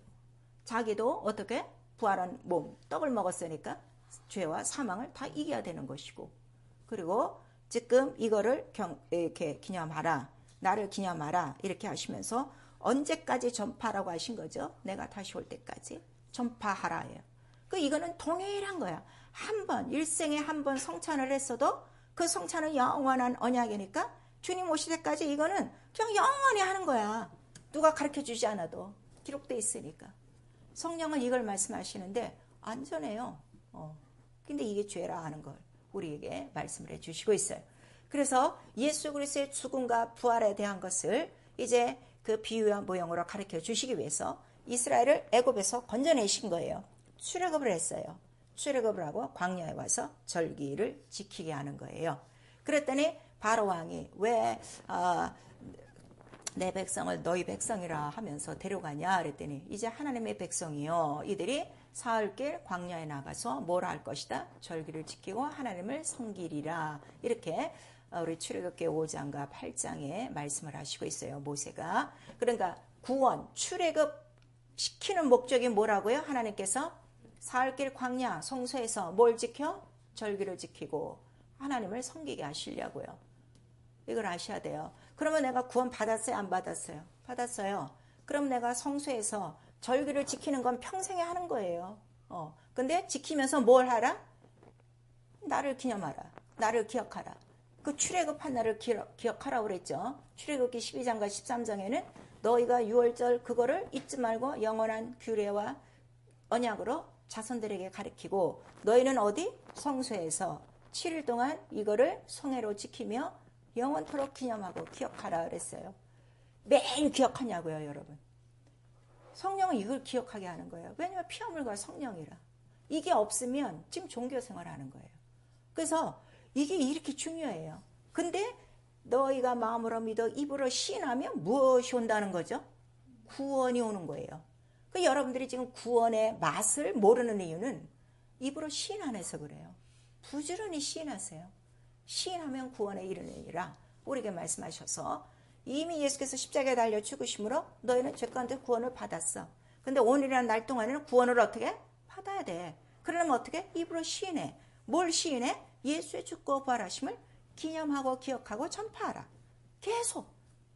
자기도 어떻게? 부활한 몸, 떡을 먹었으니까 죄와 사망을 다 이겨야 되는 것이고 그리고 지금 이거를 이렇게 기념하라. 나를 기념하라. 이렇게 하시면서 언제까지 전파라고 하신 거죠? 내가 다시 올 때까지 전파하라예요. 이거는 동일한 거야. 한 번, 일생에 한 번 성찬을 했어도 그 성찬은 영원한 언약이니까 주님 오실 때까지 이거는 그냥 영원히 하는 거야. 누가 가르쳐 주지 않아도 기록돼 있으니까. 성령은 이걸 말씀하시는데 안전해요. 근데 이게 죄라 하는 걸 우리에게 말씀을 해주시고 있어요. 그래서 예수 그리스도의 죽음과 부활에 대한 것을 이제 그 비유와 모형으로 가르쳐 주시기 위해서 이스라엘을 애굽에서 건져내신 거예요. 출애굽을 했어요. 출애굽을 하고 광야에 와서 절기를 지키게 하는 거예요. 그랬더니 바로 왕이 왜 내 백성을 너희 백성이라 하면서 데려가냐 그랬더니 이제 하나님의 백성이요, 이들이 사흘길 광야에 나가서 뭘 할 것이다? 절기를 지키고 하나님을 섬기리라. 이렇게 우리 출애굽기 5장과 8장에 말씀을 하시고 있어요, 모세가. 그러니까 구원, 출애굽 시키는 목적이 뭐라고요? 하나님께서 사흘길 광야 성소에서 뭘 지켜? 절기를 지키고 하나님을 섬기게 하시려고요. 이걸 아셔야 돼요. 그러면 내가 구원 받았어요? 안 받았어요? 받았어요. 그럼 내가 성소에서 절기를 지키는 건 평생에 하는 거예요. 근데 지키면서 뭘 하라? 나를 기념하라. 나를 기억하라. 그 출애굽한 날을 기억하라고 그랬죠. 출애굽기 12장과 13장에는 너희가 유월절 그거를 잊지 말고 영원한 규례와 언약으로 자손들에게 가르치고 너희는 어디? 성소에서 7일 동안 이거를 성회로 지키며 영원토록 기념하고 기억하라 그랬어요. 매일 기억하냐고요, 여러분. 성령은 이걸 기억하게 하는 거예요. 왜냐하면 피와 성령이라. 이게 없으면 지금 종교생활 하는 거예요. 그래서 이게 이렇게 중요해요. 근데 너희가 마음으로 믿어 입으로 시인하면 무엇이 온다는 거죠? 구원이 오는 거예요. 그 여러분들이 지금 구원의 맛을 모르는 이유는 입으로 시인 안 해서 그래요. 부지런히 시인하세요. 시인하면 구원에 이르느니라 우리에게 말씀하셔서 이미 예수께서 십자가에 달려 죽으심으로 너희는 죄가운데 구원을 받았어. 근데 오늘이라는 날 동안에는 구원을 어떻게? 받아야 돼. 그러면 어떻게? 입으로 시인해. 뭘 시인해? 예수의 죽고 부활하심을 기념하고 기억하고 전파하라. 계속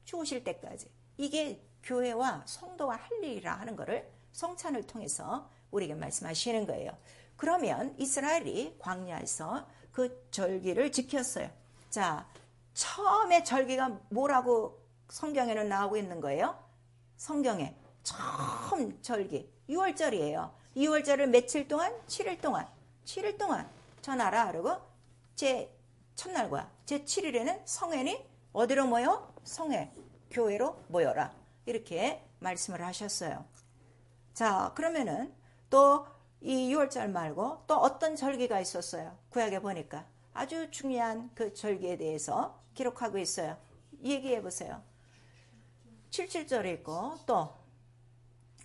죽으실 때까지. 이게 교회와 성도가 할 일이라 하는 것을 성찬을 통해서 우리에게 말씀하시는 거예요. 그러면 이스라엘이 광야에서 그 절기를 지켰어요. 자, 처음에 절기가 뭐라고 성경에는 나오고 있는 거예요? 성경에 처음 절기 6월절이에요. 6월절을 며칠 동안? 7일 동안. 7일 동안 전하라. 그리고 제 첫날과 제 7일에는 성회니 어디로 모여? 성회, 교회로 모여라. 이렇게 말씀을 하셨어요. 자, 그러면은 또 이 6월절 말고 또 어떤 절기가 있었어요? 구약에 보니까 아주 중요한 그 절기에 대해서 기록하고 있어요. 얘기해 보세요. 77절이 있고 또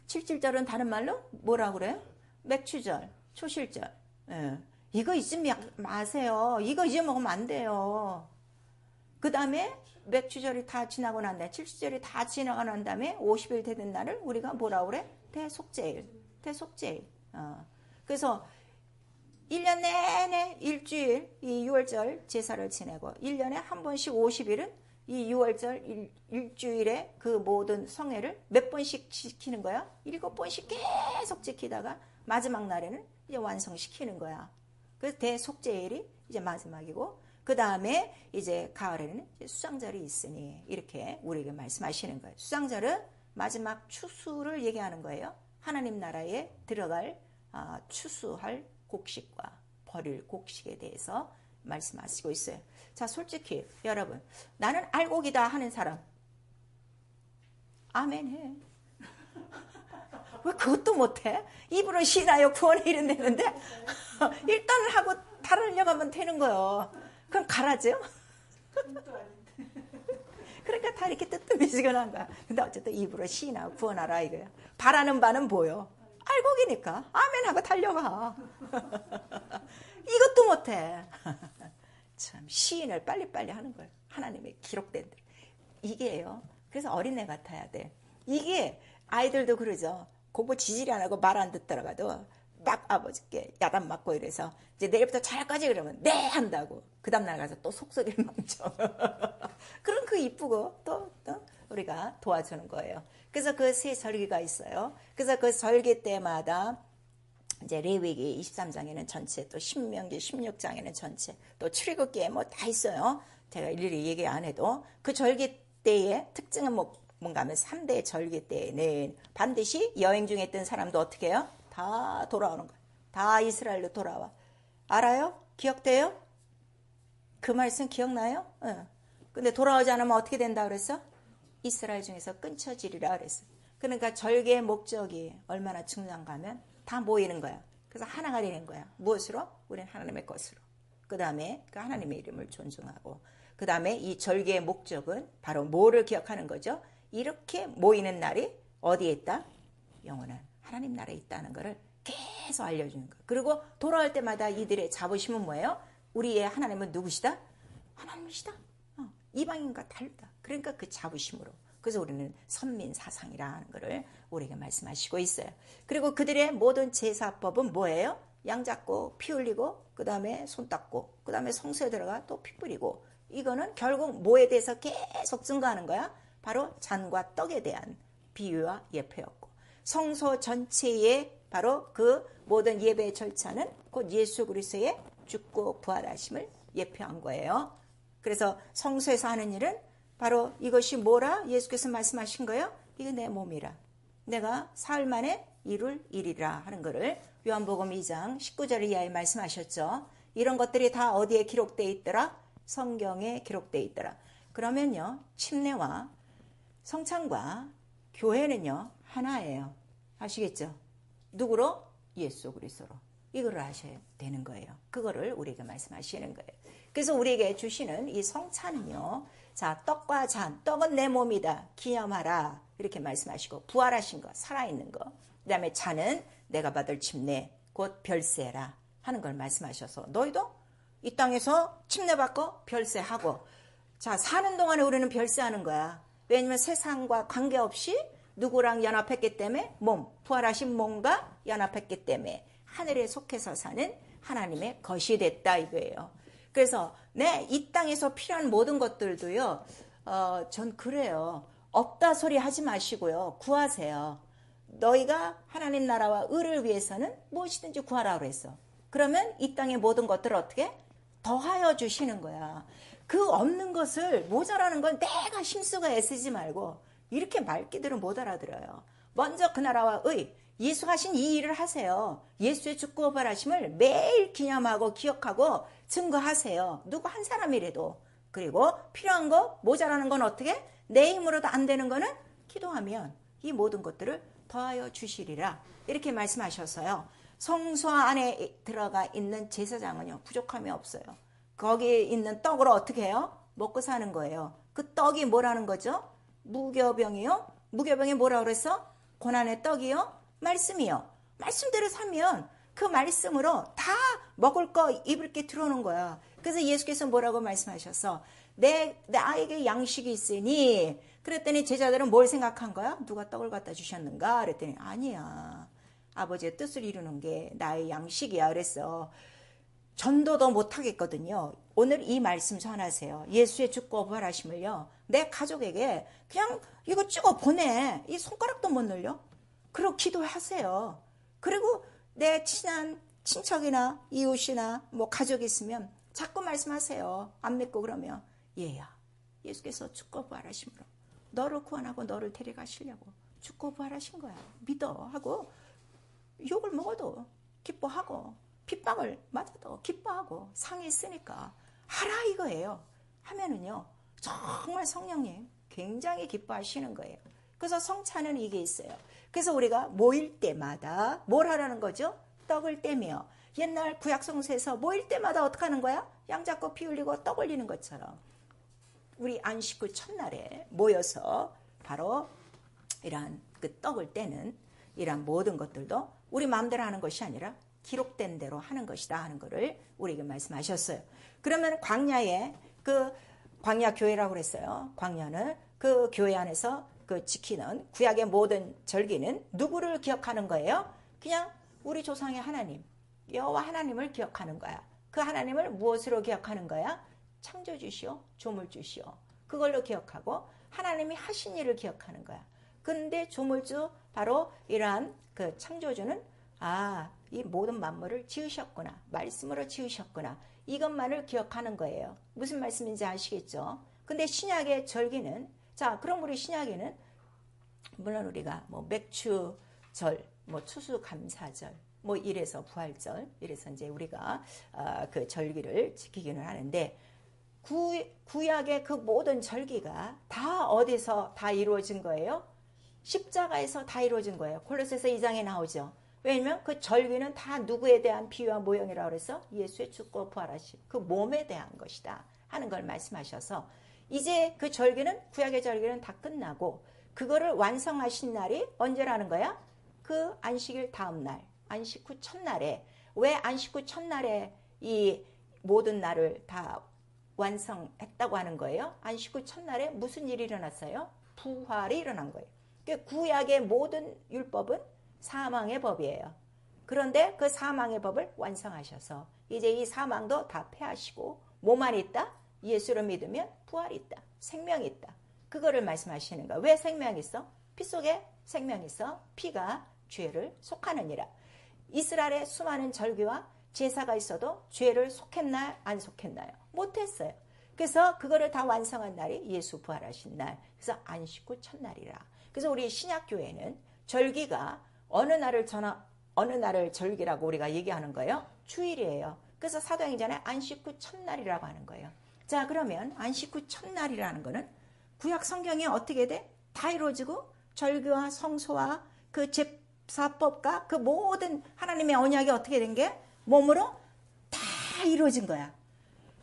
77절은 다른 말로 뭐라고 그래요? 맥추절, 초실절. 예. 이거 잊지 마세요. 이거 잊어먹으면 안 돼요. 그 다음에 맥추절이 다 지나고 난 다음에 77절이 다 지나고 난 다음에 50일 되는 날을 우리가 뭐라고 그래? 대속제일. 대속제일. 그래서 1년 내내 일주일 이 6월절 제사를 지내고 1년에 한 번씩 50일은 이 6월절 일주일에 그 모든 성회를 몇 번씩 지키는 거야? 7번씩 계속 지키다가 마지막 날에는 이제 완성시키는 거야. 그래서 대속제일이 이제 마지막이고 그 다음에 이제 가을에는 이제 수장절이 있으니 이렇게 우리에게 말씀하시는 거예요. 수장절은 마지막 추수를 얘기하는 거예요. 하나님 나라에 들어갈 추수할 곡식과 버릴 곡식에 대해서 말씀하시고 있어요. 자, 솔직히 여러분, 나는 알곡이다 하는 사람 아멘 해. 왜 그것도 못해? 입으로 시나요 구원에 이른다는데 일단은 하고 다르려고 하면 되는 거예요. 그럼 가라죠? 그러니까 다 이렇게 뜨뜻미지근한 거야. 근데 어쨌든 입으로 시나 구원하라 이거야. 바라는 바는 뭐요? 알곡이니까 아멘 하고 달려가. 이것도 못해. 참 시인을 빨리빨리 하는 거예요. 하나님의 기록된 대로. 이게요. 그래서 어린애 같아야 돼. 이게 아이들도 그러죠. 공부 지질이 안 하고 말 안 듣더라도 막 아버지께 야단 맞고 이래서 이제 내일부터 잘 거지 그러면 네 한다고. 그 다음날 가서 또 속속이를 멈춰. 그럼 그 이쁘고 또 우리가 도와주는 거예요. 그래서 그 세 절기가 있어요. 그래서 그 절기 때마다 이제 레위기 23장에는 전체, 또 신명기 16장에는 전체, 또 출애굽기에 뭐 다 있어요. 제가 일일이 얘기 안 해도 그 절기 때의 특징은 뭔가 하면 3대 절기 때에는 반드시 여행 중에 있던 사람도 어떻게 해요? 다 돌아오는 거예요. 다 이스라엘로 돌아와. 알아요? 기억돼요? 그 말씀 기억나요? 응. 근데 돌아오지 않으면 어떻게 된다 그랬어? 이스라엘 중에서 끊쳐지리라 그랬어. 그러니까 절개의 목적이 얼마나 중요한가 하면 다 모이는 거야. 그래서 하나가 되는 거야. 무엇으로? 우리는 하나님의 것으로. 그 다음에 그 하나님의 이름을 존중하고, 그 다음에 이 절개의 목적은 바로 뭐를 기억하는 거죠? 이렇게 모이는 날이 어디에 있다? 영원한 하나님 나라에 있다는 것을 계속 알려주는 거예요. 그리고 돌아올 때마다 이들의 자부심은 뭐예요? 우리의 하나님은 누구시다? 하나님이시다. 이방인과 다르다. 그러니까 그 자부심으로. 그래서 우리는 선민 사상이라는 것을 우리에게 말씀하시고 있어요. 그리고 그들의 모든 제사법은 뭐예요? 양 잡고 피 흘리고, 그 다음에 손 닦고, 그 다음에 성소에 들어가 또 피 뿌리고. 이거는 결국 뭐에 대해서 계속 증거하는 거야? 바로 잔과 떡에 대한 비유와 예표였고, 성소 전체의 바로 그 모든 예배의 절차는 곧 예수 그리스도의 죽고 부활하심을 예표한 거예요. 그래서 성소에서 하는 일은 바로 이것이 뭐라? 예수께서 말씀하신 거예요. 이거 내 몸이라. 내가 사흘 만에 이룰 일이라 하는 것을 요한복음 2장 19절 이하에 말씀하셨죠. 이런 것들이 다 어디에 기록되어 있더라? 성경에 기록되어 있더라. 그러면요, 침례와 성찬과 교회는요 하나예요. 아시겠죠? 누구로? 예수 그리스도로. 이거를 아셔야 되는 거예요. 그거를 우리에게 말씀하시는 거예요. 그래서 우리에게 주시는 이 성찬은요, 자, 떡과 잔, 떡은 내 몸이다, 기념하라, 이렇게 말씀하시고, 부활하신 거, 살아있는 거, 그 다음에 잔은 내가 받을 침례, 곧 별세라 하는 걸 말씀하셔서, 너희도 이 땅에서 침례 받고 별세하고, 자, 사는 동안에 우리는 별세하는 거야. 왜냐면 세상과 관계없이 누구랑 연합했기 때문에, 부활하신 몸과 연합했기 때문에 하늘에 속해서 사는 하나님의 것이 됐다 이거예요. 그래서 이 땅에서 필요한 모든 것들도요, 전 그래요. 없다 소리 하지 마시고요, 구하세요. 너희가 하나님 나라와 의를 위해서는 무엇이든지 구하라고 그랬어. 그러면 이 땅의 모든 것들을 어떻게? 더하여 주시는 거야. 그 없는 것을 모자라는 건 내가 힘쓰고 애쓰지 말고, 이렇게 말귀들은 못 알아들어요. 먼저 그 나라와 의, 예수 하신 이 일을 하세요. 예수의 죽고 부활하심을 매일 기념하고 기억하고 증거하세요. 누구 한 사람이라도. 그리고 필요한 거, 모자라는 건 어떻게? 내 힘으로도 안 되는 거는 기도하면 이 모든 것들을 더하여 주시리라. 이렇게 말씀하셨어요. 성소 안에 들어가 있는 제사장은요, 부족함이 없어요. 거기에 있는 떡을 어떻게 해요? 먹고 사는 거예요. 그 떡이 뭐라는 거죠? 무교병이요? 무교병이 뭐라고 그랬어? 고난의 떡이요? 말씀이요. 말씀대로 살면 그 말씀으로 다 먹을 거, 입을 게 들어오는 거야. 그래서 예수께서 뭐라고 말씀하셨어? 나에게 양식이 있으니. 그랬더니 제자들은 뭘 생각한 거야? 누가 떡을 갖다 주셨는가? 그랬더니 아니야. 아버지의 뜻을 이루는 게 나의 양식이야. 그랬어. 전도도 못하겠거든요. 오늘 이 말씀 전하세요. 예수의 죽고 부활하심을요, 내 가족에게 그냥 이거 찍어 보내. 이 손가락도 못 늘려. 그리고 기도하세요. 그리고 내 친한 친척이나 이웃이나 가족이 있으면 자꾸 말씀하세요. 안 믿고 그러면, 얘야, 예수께서 죽고 부활하심으로 너를 구원하고 너를 데려가시려고 죽고 부활하신 거야. 믿어 하고, 욕을 먹어도 기뻐하고, 빗방울 맞아도 기뻐하고, 상이 있으니까 하라 이거예요. 하면은요, 정말 성령님 굉장히 기뻐하시는 거예요. 그래서 성찬은 이게 있어요. 그래서 우리가 모일 때마다 뭘 하라는 거죠? 떡을 떼며. 옛날 구약 성서에서 모일 때마다 어떻게 하는 거야? 양 잡고 피 흘리고 떡 올리는 것처럼 우리 안식 후 첫날에 모여서 바로 이러한 그 떡을 떼는 이러한 모든 것들도 우리 마음대로 하는 것이 아니라 기록된 대로 하는 것이다 하는 것을 우리에게 말씀하셨어요. 그러면 광야에 그 광야 교회라고 그랬어요. 광야는 그 교회 안에서 그 지키는 구약의 모든 절기는 누구를 기억하는 거예요? 그냥 우리 조상의 하나님, 여호와 하나님을 기억하는 거야. 그 하나님을 무엇으로 기억하는 거야? 창조주시오, 조물주시오. 그걸로 기억하고 하나님이 하신 일을 기억하는 거야. 근데 조물주, 바로 이러한 그 창조주는 이 모든 만물을 지으셨구나, 말씀으로 지으셨구나, 이것만을 기억하는 거예요. 무슨 말씀인지 아시겠죠? 근데 신약의 절기는, 자, 그럼 우리 신약에는 물론 우리가 맥추절, 추수감사절, 이래서 부활절, 이래서 이제 우리가 그 절기를 지키기는 하는데, 구약의 그 모든 절기가 다 어디서 다 이루어진 거예요? 십자가에서 다 이루어진 거예요. 골로새서 2장에 나오죠. 왜냐면 그 절기는 다 누구에 대한 비유와 모형이라고 그래서 예수의 죽고 부활하심, 그 몸에 대한 것이다 하는 걸 말씀하셔서 이제 그 절기는, 구약의 절기는 다 끝나고 그거를 완성하신 날이 언제라는 거야? 그 안식일 다음 날, 안식 후 첫날에. 왜 안식 후 첫날에 이 모든 날을 다 완성했다고 하는 거예요? 안식 후 첫날에 무슨 일이 일어났어요? 부활이 일어난 거예요. 구약의 모든 율법은 사망의 법이에요. 그런데 그 사망의 법을 완성하셔서 이제 이 사망도 다 패하시고 몸 안에 있다? 예수를 믿으면 부활이 있다. 생명이 있다. 그거를 말씀하시는 거예요. 왜 생명이 있어? 피 속에 생명이 있어. 피가 죄를 속하느니라. 이스라엘의 수많은 절기와 제사가 있어도 죄를 속했나요? 안 속했나요? 못했어요. 그래서 그거를 다 완성한 날이 예수 부활하신 날. 그래서 안식 후 첫날이라. 그래서 우리 신약교회는 절기가 어느 날을 절기라고 우리가 얘기하는 거예요? 주일이에요. 그래서 사도행전에 안식 후 첫날이라고 하는 거예요. 자, 그러면 안식 후 첫날이라는 거는 구약 성경에 어떻게 돼? 다 이루어지고 절기와 성소와 그 제사법과 그 모든 하나님의 언약이 어떻게 된 게 몸으로 다 이루어진 거야.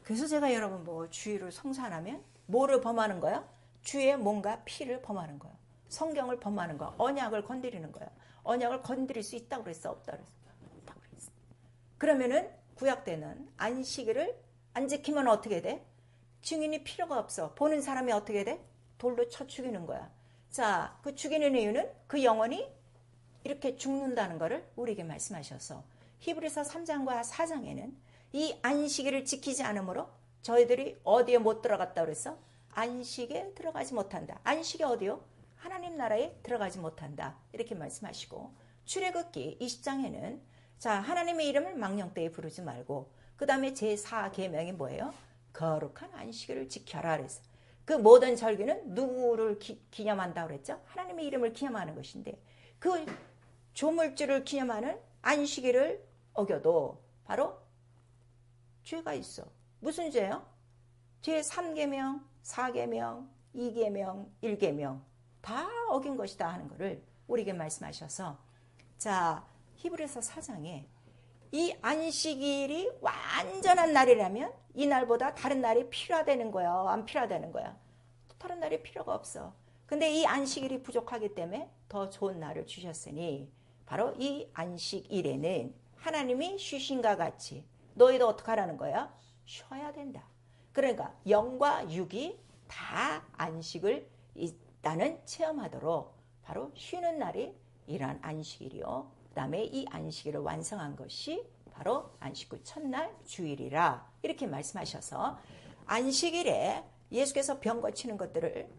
그래서 제가 여러분 주일을 성산하면 뭐를 범하는 거야? 주의 몸과 피를 범하는 거야. 성경을 범하는 거야. 언약을 건드리는 거야. 언약을 건드릴 수 있다고 그랬어? 없다고 그랬어? 없다고 그랬어. 그러면은 구약 때는 안식일을 안 지키면 어떻게 돼? 증인이 필요가 없어. 보는 사람이 어떻게 돼? 돌로 쳐 죽이는 거야. 자, 그 죽이는 이유는 그 영혼이 이렇게 죽는다는 것을 우리에게 말씀하셔서 히브리서 3장과 4장에는 이 안식일을 지키지 않으므로 저희들이 어디에 못 들어갔다 그랬어? 안식에 들어가지 못한다. 안식이 어디요? 하나님 나라에 들어가지 못한다. 이렇게 말씀하시고 출애굽기 20장에는 자, 하나님의 이름을 망령되이 부르지 말고 그 다음에 제4계명이 뭐예요? 거룩한 안식일을 지켜라 그랬어. 그 모든 절기는 누구를 기념한다고 그랬죠? 하나님의 이름을 기념하는 것인데 그 조물주를 기념하는 안식일을 어겨도 바로 죄가 있어. 무슨 죄요? 제3계명, 4계명, 2계명, 1계명 다 어긴 것이다 하는 것을 우리에게 말씀하셔서 자, 히브리서 4장에 이 안식일이 완전한 날이라면 이 날보다 다른 날이 필요하다는 거야? 안 필요하다는 거야? 다른 날이 필요가 없어. 근데 이 안식일이 부족하기 때문에 더 좋은 날을 주셨으니 바로 이 안식일에는 하나님이 쉬신과 같이 너희도 어떻게 하라는 거야? 쉬어야 된다. 그러니까 영과 육이 다 안식을 나는 체험하도록 바로 쉬는 날이 이러한 안식일이요. 그 다음에 이 안식일을 완성한 것이 바로 안식 후 첫날 주일이라 이렇게 말씀하셔서 안식일에 예수께서 병 고치는 것들을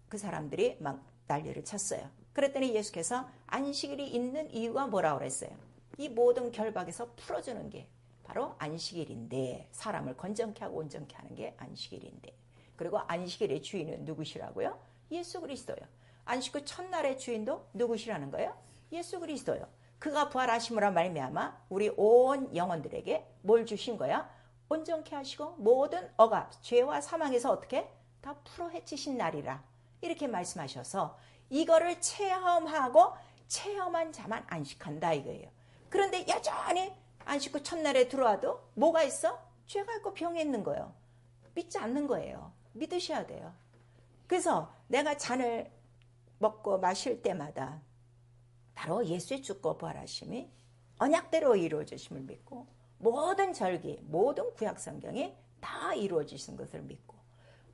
그 사람들이 막 난리를 쳤어요. 그랬더니 예수께서 안식일이 있는 이유가 뭐라고 그랬어요? 이 모든 결박에서 풀어주는 게 바로 안식일인데 사람을 건전케 하고 온전케 하는 게 안식일인데 그리고 안식일의 주인은 누구시라고요? 예수 그리스도요. 안식 후 첫날의 주인도 누구시라는 거예요? 예수 그리스도요. 그가 부활하심으로 말미암아 우리 온 영혼들에게 뭘 주신 거야? 온전케 하시고 모든 억압, 죄와 사망에서 어떻게? 다 풀어 헤치신 날이라 이렇게 말씀하셔서 이거를 체험하고 체험한 자만 안식한다 이거예요. 그런데 여전히 안식 후 첫날에 들어와도 뭐가 있어? 죄가 있고 병이 있는 거예요. 믿지 않는 거예요. 믿으셔야 돼요. 그래서 내가 잔을 먹고 마실 때마다 바로 예수의 죽고 부활하심이 언약대로 이루어지심을 믿고 모든 절기, 모든 구약 성경이 다 이루어지신 것을 믿고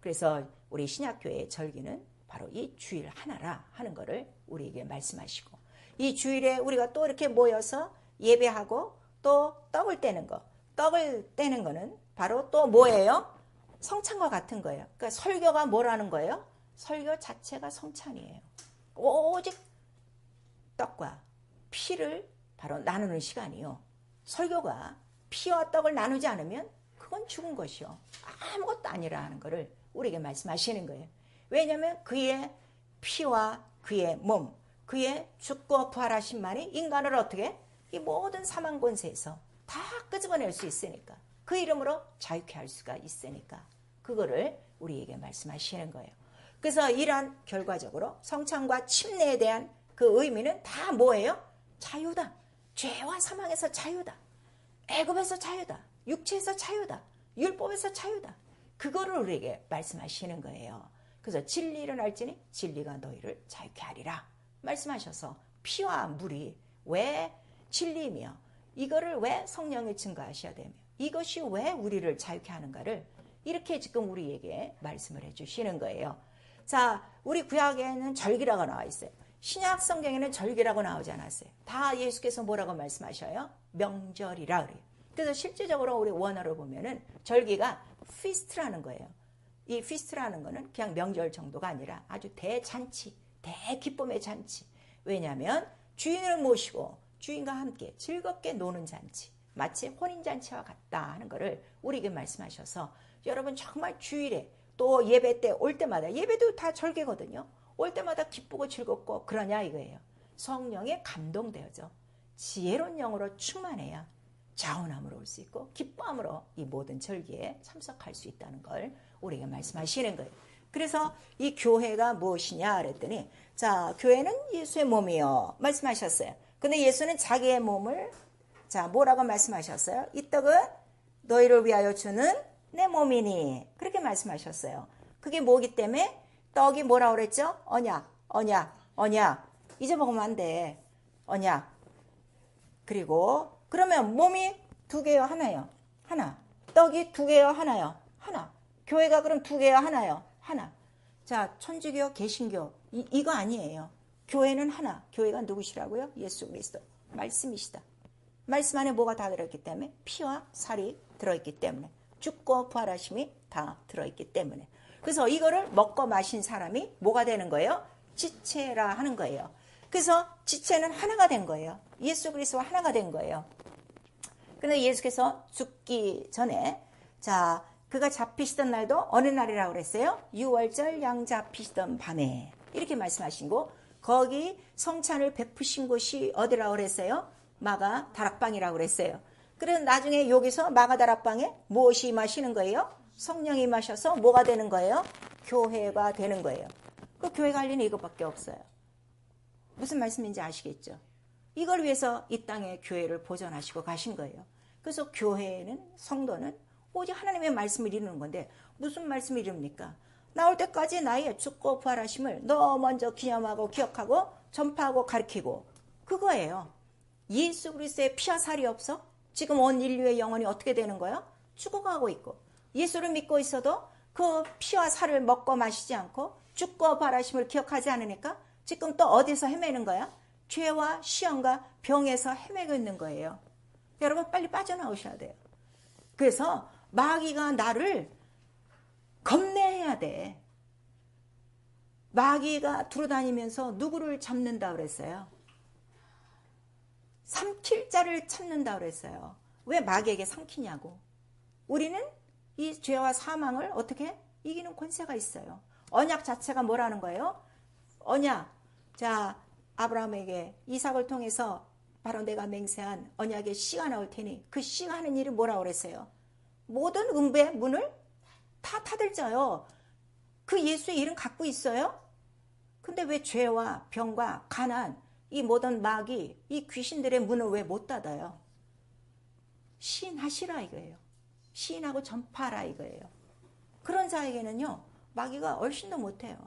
그래서 우리 신약교회의 절기는 바로 이 주일 하나라 하는 것을 우리에게 말씀하시고 이 주일에 우리가 또 이렇게 모여서 예배하고 또 떡을 떼는 거. 떡을 떼는 거는 바로 또 뭐예요? 성찬과 같은 거예요. 그러니까 설교가 뭐라는 거예요? 설교 자체가 성찬이에요. 오직 떡과 피를 바로 나누는 시간이요. 설교가 피와 떡을 나누지 않으면 그건 죽은 것이요. 아무것도 아니라 하는 것을 우리에게 말씀하시는 거예요. 왜냐하면 그의 피와 그의 몸, 그의 죽고 부활하신 만이 인간을 어떻게 이 모든 사망 권세에서 다 끄집어낼 수 있으니까 그 이름으로 자유케 할 수가 있으니까 그거를 우리에게 말씀하시는 거예요. 그래서 이러한 결과적으로 성찬과 침례에 대한 그 의미는 다 뭐예요? 자유다. 죄와 사망에서 자유다. 애굽에서 자유다. 육체에서 자유다. 율법에서 자유다. 그거를 우리에게 말씀하시는 거예요. 그래서 진리를 알지니 진리가 너희를 자유케 하리라 말씀하셔서 피와 물이 왜 진리이며 이거를 왜 성령이 증거하셔야 되며 이것이 왜 우리를 자유케 하는가를 이렇게 지금 우리에게 말씀을 해주시는 거예요. 자, 우리 구약에는 절기라고 나와 있어요. 신약 성경에는 절기라고 나오지 않았어요. 다 예수께서 뭐라고 말씀하셔요? 명절이라 그래요. 그래서 실질적으로 우리 원어로 보면은 절기가 피스트라는 거예요. 이 피스트라는 거는 그냥 명절 정도가 아니라 아주 대잔치, 대기쁨의 잔치. 왜냐하면 주인을 모시고 주인과 함께 즐겁게 노는 잔치, 마치 혼인잔치와 같다 하는 거를 우리에게 말씀하셔서 여러분 정말 주일에 또 예배 때 올 때마다 예배도 다 절개거든요. 올 때마다 기쁘고 즐겁고 그러냐 이거예요. 성령에 감동되어져 지혜로운 영으로 충만해야 자원함으로 올 수 있고 기뻐함으로 이 모든 절기에 참석할 수 있다는 걸 우리에게 말씀하시는 거예요. 그래서 이 교회가 무엇이냐 그랬더니 자, 교회는 예수의 몸이요 말씀하셨어요. 근데 예수는 자기의 몸을 자, 뭐라고 말씀하셨어요? 이 떡은 너희를 위하여 주는 내 몸이니 그렇게 말씀하셨어요. 그게 뭐기 때문에 떡이 뭐라고 그랬죠? 언약, 언약, 언약. 잊어먹으면 안 돼. 언약. 그리고 그러면 몸이 두 개요, 하나요? 하나. 떡이 두 개요, 하나요? 하나. 교회가 그럼 두 개요, 하나요? 하나. 자, 천주교, 개신교 이거 아니에요. 교회는 하나. 교회가 누구시라고요? 예수 그리스도. 말씀이시다. 말씀 안에 뭐가 다 들어있기 때문에 피와 살이 들어있기 때문에 죽고 부활하심이 다 들어있기 때문에 그래서 이거를 먹고 마신 사람이 뭐가 되는 거예요? 지체라 하는 거예요. 그래서 지체는 하나가 된 거예요. 예수 그리스도와 하나가 된 거예요. 그런데 예수께서 죽기 전에 자 그가 잡히시던 날도 어느 날이라고 그랬어요? 6월절 양 잡히시던 밤에 이렇게 말씀하신 거 거기 성찬을 베푸신 곳이 어디라고 그랬어요? 마가 다락방이라고 그랬어요. 그래서 나중에 여기서 마가 다락방에 무엇이 임하시는 거예요? 성령이 임하셔서 뭐가 되는 거예요? 교회가 되는 거예요. 그 교회가 할 일은 이것밖에 없어요. 무슨 말씀인지 아시겠죠? 이걸 위해서 이 땅에 교회를 보존하시고 가신 거예요. 그래서 교회는 성도는 오직 하나님의 말씀을 이루는 건데 무슨 말씀을 이룹니까? 나올 때까지 나의 죽고 부활하심을 너 먼저 기념하고 기억하고 전파하고 가르치고 그거예요. 예수 그리스도의 피와 살이 없어? 지금 온 인류의 영혼이 어떻게 되는 거예요? 죽어가고 있고 예수를 믿고 있어도 그 피와 살을 먹고 마시지 않고 죽고 부활하심을 기억하지 않으니까 지금 또 어디서 헤매는 거야? 죄와 시험과 병에서 헤매고 있는 거예요. 여러분 빨리 빠져나오셔야 돼요. 그래서 마귀가 나를 겁내해야 돼. 마귀가 두루다니면서 누구를 잡는다 그랬어요? 삼킬 자를 찾는다 그랬어요. 왜 마귀에게 삼키냐고. 우리는 이 죄와 사망을 어떻게 이기는 권세가 있어요. 언약 자체가 뭐라는 거예요? 언약. 자, 아브라함에게 이삭을 통해서 바로 내가 맹세한 언약의 씨가 나올 테니 그 씨가 하는 일이 뭐라고 그랬어요? 모든 음배의 문을 다 타들져요. 그 예수의 이름 갖고 있어요? 근데 왜 죄와 병과 가난 이 모든 마귀 이 귀신들의 문을 왜 못 닫아요? 시인하시라 이거예요. 시인하고 전파하라 이거예요. 그런 자에게는요 마귀가 얼씬도 못해요.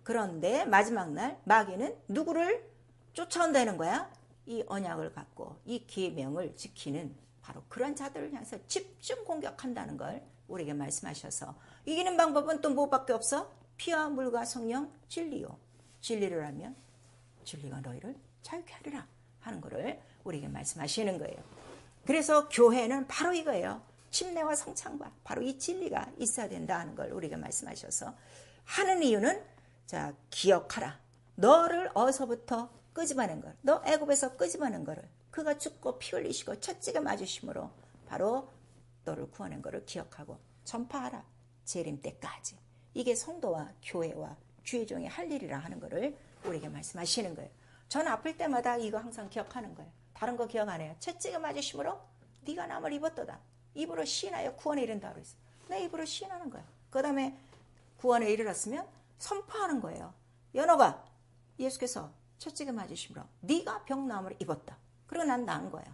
그런데 마지막 날 마귀는 누구를 쫓아온다는 거야? 이 언약을 갖고 이 계명을 지키는 바로 그런 자들을 향해서 집중 공격한다는 걸 우리에게 말씀하셔서 이기는 방법은 또 뭐밖에 없어? 피와 물과 성령 진리요. 진리를 하면 진리가 너희를 자유케 하리라 하는 것을 우리에게 말씀하시는 거예요. 그래서 교회는 바로 이거예요. 침례와 성찬과 바로 이 진리가 있어야 된다 하는 걸 우리에게 말씀하셔서 하는 이유는 자 기억하라. 너를 어디서부터 끄집어낸 걸, 너 애굽에서 끄집어낸 거를 그가 죽고 피 흘리시고 채찍에 맞으심으로 바로 너를 구원한 거를 기억하고 전파하라. 재림 때까지. 이게 성도와 교회와 주의 종이 할 일이라 하는 거를 우리에게 말씀하시는 거예요. 전 아플 때마다 이거 항상 기억하는 거예요. 다른 거 기억 안 해요. 채찍에 맞으심으로 네가 남을 입었도다. 입으로 시인하여 구원에 이른다 그랬어. 내 입으로 시인하는 거야. 그 다음에 구원에 이르렀으면 선포하는 거예요. 연호가 예수께서 채찍에 맞으심으로 네가 병나음을 입었다. 그리고 난 나은 거야.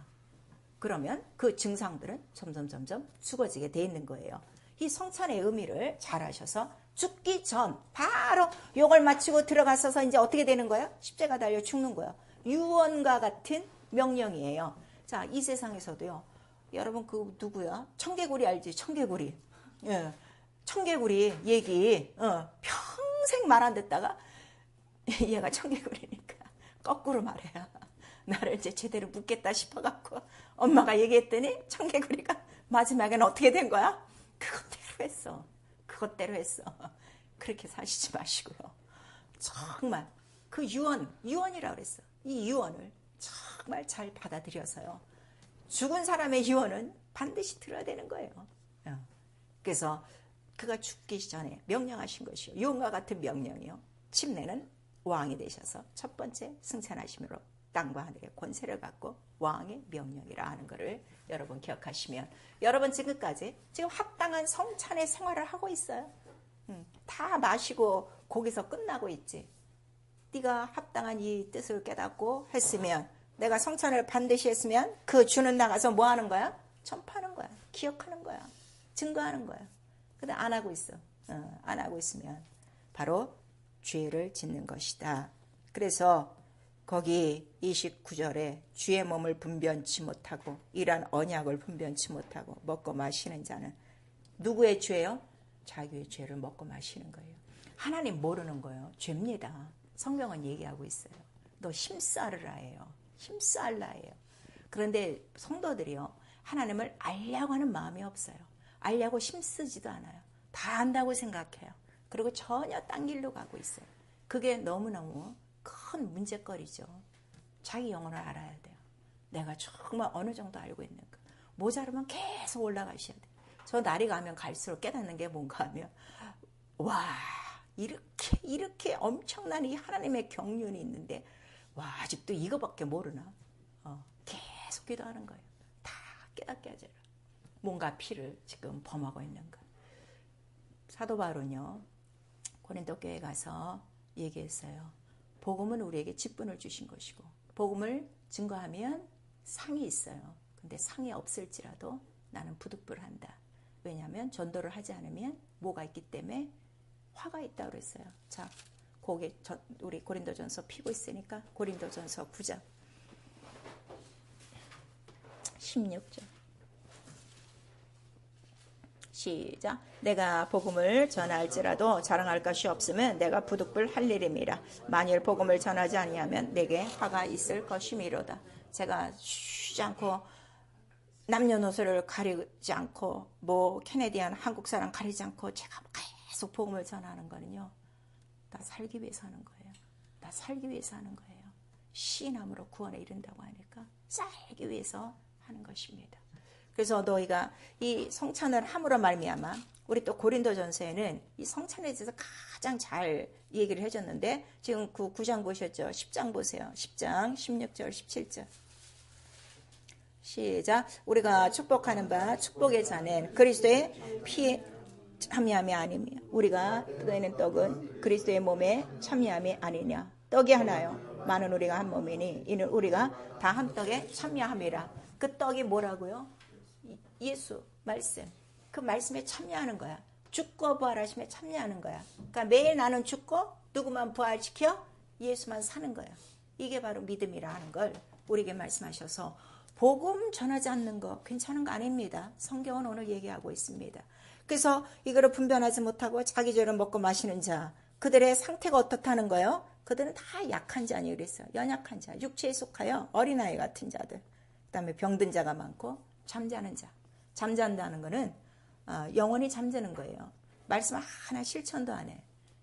그러면 그 증상들은 점점 죽어지게 돼 있는 거예요. 이 성찬의 의미를 잘 아셔서 죽기 전 바로 요걸 마치고 들어가서서 이제 어떻게 되는 거예요? 십자가 달려 죽는 거예요. 유언과 같은 명령이에요. 자, 이 세상에서도요. 여러분 그 누구야? 청개구리 알지? 청개구리. 예. 청개구리 얘기 평생 말 안 듣다가 얘가 청개구리니까 거꾸로 말해요. 나를 이제 제대로 묻겠다 싶어갖고 엄마가 얘기했더니 청개구리가 마지막에는 어떻게 된 거야? 그것대로 했어. 그렇게 사시지 마시고요. 정말 그 유언이라고 그랬어. 이 유언을 정말 잘 받아들여서요. 죽은 사람의 유언은 반드시 들어야 되는 거예요. 그래서 그가 죽기 전에 명령하신 것이요. 유언과 같은 명령이요. 침례는 왕이 되셔서 첫 번째 승천하심으로 땅과 하늘의 권세를 갖고 왕의 명령이라 하는 것을 여러분 기억하시면 여러분 지금까지 지금 합당한 성찬의 생활을 하고 있어요. 다 마시고 거기서 끝나고 있지. 네가 합당한 이 뜻을 깨닫고 했으면 내가 성찬을 반드시 했으면 그 주는 나가서 뭐 하는 거야? 전파하는 거야. 기억하는 거야. 증거하는 거야. 근데 안 하고 있어. 안 하고 있으면 바로 죄를 짓는 것이다. 그래서 거기 29절에 주의 몸을 분변치 못하고 이러한 언약을 분변치 못하고 먹고 마시는 자는 누구의 죄요? 자기의 죄를 먹고 마시는 거예요. 하나님 모르는 거예요. 죄입니다. 성경은 얘기하고 있어요. 너 힘싸르라 해요. 힘싸라 해요. 그런데 성도들이요. 하나님을 알려고 하는 마음이 없어요. 알려고 힘쓰지도 않아요. 다 안다고 생각해요. 그리고 전혀 딴 길로 가고 있어요. 그게 너무너무 큰 문제거리죠. 자기 영혼을 알아야 돼요. 내가 정말 어느 정도 알고 있는가. 모자르면 계속 올라가셔야 돼요. 저 날이 가면 갈수록 깨닫는 게 뭔가 하면 와 이렇게 엄청난 이 하나님의 경륜이 있는데 와 아직도 이거밖에 모르나. 계속 기도하는 거예요. 다 깨닫게 하잖아. 뭔가 피를 지금 범하고 있는 거. 사도 바울은요. 고린도 교회 가서 얘기했어요. 복음은 우리에게 직분을 주신 것이고 복음을 증거하면 상이 있어요. 근데 상이 없을지라도 나는 부득불한다. 왜냐하면 전도를 하지 않으면 뭐가 있기 때문에 화가 있다고 그랬어요. 자, 거기 우리 고린도전서 피고 있으니까 고린도전서 9장 16절 시작. 내가 복음을 전할지라도 자랑할 것이 없으면 내가 부득불 할 일임이라. 만일 복음을 전하지 아니하면 내게 화가 있을 것이미로다. 제가 쉬지 않고 남녀노소를 가리지 않고 뭐 캐네디안 한국 사람 가리지 않고 제가 계속 복음을 전하는 거는요. 나 살기 위해서 하는 거예요. 나 살기 위해서 하는 거예요. 시인함으로 구원에 이른다고 하니까 살기 위해서 하는 것입니다. 그래서 너희가 이 성찬을 함으로 말미암아 우리 또 고린도전서에는 이 성찬에 대해서 가장 잘 얘기를 해줬는데 지금 그 9장 보셨죠? 10장 보세요. 10장 16절 17절 시작. 우리가 축복하는 바 축복의 잔은 그리스도의 피에 참여함이 아니며 우리가 뜯어내는 떡은 그리스도의 몸에 참여함이 아니냐. 떡이 하나요. 많은 우리가 한 몸이니 이는 우리가 다 한 떡에 참여함이라. 그 떡이 뭐라고요? 예수 말씀. 그 말씀에 참여하는 거야. 죽고 부활하심에 참여하는 거야. 그러니까 매일 나는 죽고 누구만 부활시켜? 예수만 사는 거야. 이게 바로 믿음이라 하는 걸 우리에게 말씀하셔서 복음 전하지 않는 거 괜찮은 거 아닙니다. 성경은 오늘 얘기하고 있습니다. 그래서 이거를 분별하지 못하고 자기 죄를 먹고 마시는 자, 그들의 상태가 어떻다는 거예요? 그들은 다 약한 자니 그랬어요. 연약한 자, 육체에 속하여 어린아이 같은 자들. 그 다음에 병든 자가 많고 잠자는 자. 잠잔다는 거는 영원히 잠드는 거예요. 말씀 하나 실천도 안 해.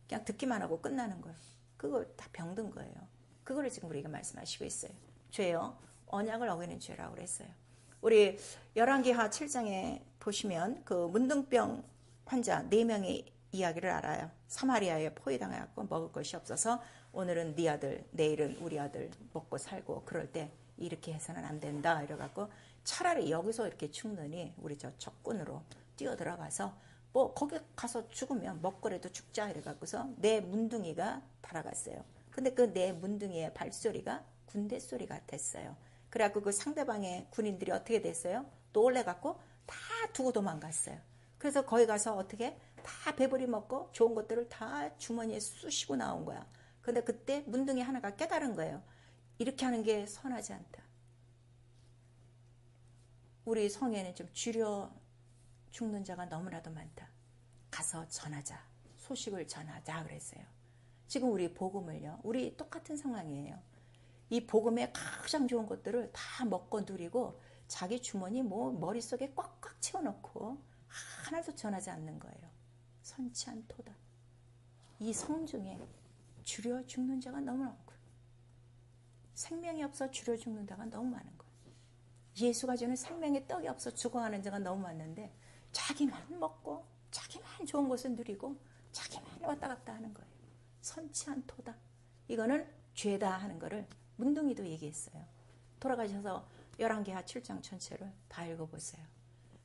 그냥 듣기만 하고 끝나는 거예요. 그거 다 병든 거예요. 그거를 지금 우리가 말씀하시고 있어요. 죄요. 언약을 어기는 죄라고 그랬어요. 우리 열왕기하 7장에 보시면 그 문둥병 환자 4명의 이야기를 알아요. 사마리아에 포위당해갖고 먹을 것이 없어서 오늘은 네 아들, 내일은 우리 아들 먹고 살고 그럴 때 이렇게 해서는 안 된다 이래갖고 차라리 여기서 이렇게 죽느니 우리 저 적군으로 뛰어들어가서 뭐 거기 가서 죽으면 먹거리도 죽자 이래갖고서 내 문둥이가 달아갔어요. 근데 그 내 문둥이의 발소리가 군대 소리 같았어요. 그래갖고 그 상대방의 군인들이 어떻게 됐어요? 놀래갖고 다 두고 도망갔어요. 그래서 거기 가서 어떻게 다 배부리 먹고 좋은 것들을 다 주머니에 쑤시고 나온 거야. 근데 그때 문둥이 하나가 깨달은 거예요. 이렇게 하는 게 선하지 않다. 우리 성에는 좀 줄여 죽는 자가 너무나도 많다. 가서 전하자. 소식을 전하자 그랬어요. 지금 우리 복음을요. 우리 똑같은 상황이에요. 이 복음의 가장 좋은 것들을 다 먹고 누리고 자기 주머니 뭐 머릿속에 꽉꽉 채워놓고 하나도 전하지 않는 거예요. 선치 않도다. 이 성 중에 줄여 죽는 자가 너무 많고 생명이 없어 줄여 죽는 자가 너무 많은 거예요. 예수가 주는 생명의 떡이 없어 죽어가는 자가 너무 많은데 자기만 먹고 자기만 좋은 것을 누리고 자기만 왔다 갔다 하는 거예요. 선치 않도다. 이거는 죄다 하는 거를 문둥이도 얘기했어요. 돌아가셔서 11개하 7장 전체를 다 읽어보세요.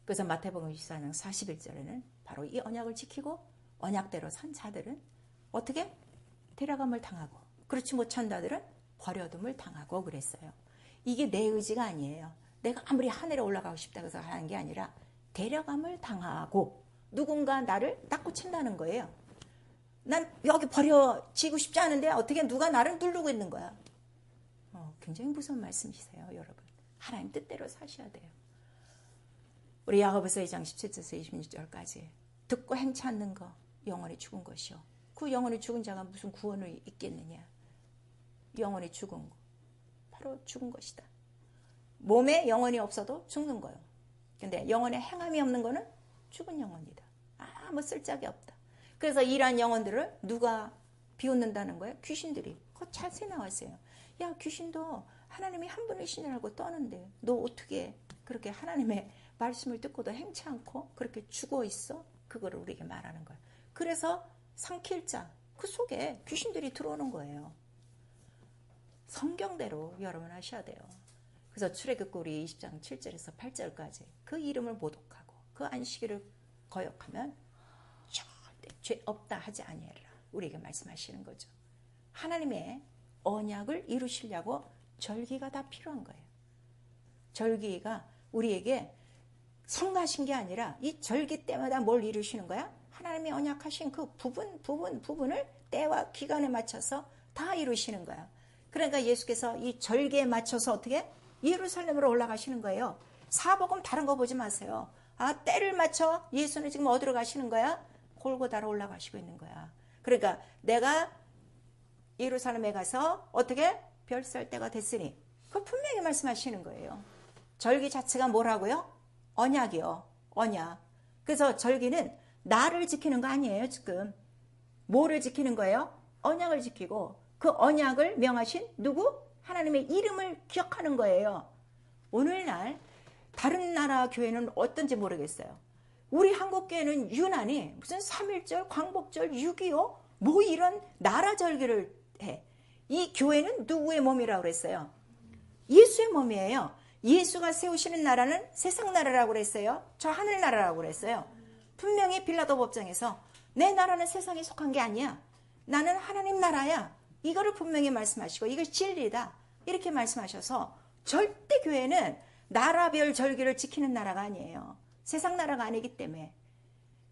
그래서 마태복음 24장 41절에는 바로 이 언약을 지키고 언약대로 산 자들은 어떻게? 데려감을 당하고 그렇지 못한 자들은 버려둠을 당하고 그랬어요. 이게 내 의지가 아니에요. 내가 아무리 하늘에 올라가고 싶다고 해서 하는 게 아니라 데려감을 당하고 누군가 나를 닦고 친다는 거예요. 난 여기 버려지고 싶지 않은데 어떻게 누가 나를 누르고 있는 거야. 굉장히 무서운 말씀이세요, 여러분. 하나님 뜻대로 사셔야 돼요. 우리 야고보서 2장 17절에서 26절까지 듣고 행치 않는 거 영원히 죽은 것이요. 그 영원히 죽은 자가 무슨 구원이 있겠느냐. 영원히 죽은 거 바로 죽은 것이다. 몸에 영혼이 없어도 죽는 거예요. 근데 영혼에 행함이 없는 거는 죽은 영혼이다. 아무 쓸짝이 없다. 그래서 이러한 영혼들을 누가 비웃는다는 거예요? 귀신들이. 그거 자세히 나왔어요. 야, 귀신도 하나님이 한 분이신 줄 알고 떠는데 너 어떻게 그렇게 하나님의 말씀을 듣고도 행치 않고 그렇게 죽어 있어? 그거를 우리에게 말하는 거예요. 그래서 상킬자 그 속에 귀신들이 들어오는 거예요. 성경대로 여러분 하셔야 돼요. 그래서 출애굽기 20장 7절에서 8절까지 그 이름을 모독하고 그 안식일을 거역하면 절대 죄 없다 하지 아니하리라 우리에게 말씀하시는 거죠. 하나님의 언약을 이루시려고 절기가 다 필요한 거예요. 절기가 우리에게 성가신 게 아니라 이 절기 때마다 뭘 이루시는 거야? 하나님이 언약하신 그 부분을 때와 기간에 맞춰서 다 이루시는 거야. 그러니까 예수께서 이 절기에 맞춰서 어떻게? 예루살렘으로 올라가시는 거예요. 사복음 다른 거 보지 마세요. 아, 때를 맞춰 예수는 지금 어디로 가시는 거야? 골고다로 올라가시고 있는 거야. 그러니까 내가 예루살렘에 가서 어떻게? 별살 때가 됐으니 그 분명히 말씀하시는 거예요. 절기 자체가 뭐라고요? 언약이요. 언약. 그래서 절기는 나를 지키는 거 아니에요. 지금 뭐를 지키는 거예요? 언약을 지키고 그 언약을 명하신 누구? 하나님의 이름을 기억하는 거예요. 오늘날 다른 나라 교회는 어떤지 모르겠어요. 우리 한국 교회는 유난히 무슨 3.1절, 광복절, 6.25 뭐 이런 나라 절기를 해. 이 교회는 누구의 몸이라고 그랬어요? 예수의 몸이에요. 예수가 세우시는 나라는 세상 나라라고 그랬어요. 저 하늘 나라라고 그랬어요. 분명히 빌라도 법정에서 내 나라는 세상에 속한 게 아니야. 나는 하나님 나라야. 이거를 분명히 말씀하시고 이것이 진리다. 이렇게 말씀하셔서 절대 교회는 나라별 절기를 지키는 나라가 아니에요. 세상 나라가 아니기 때문에.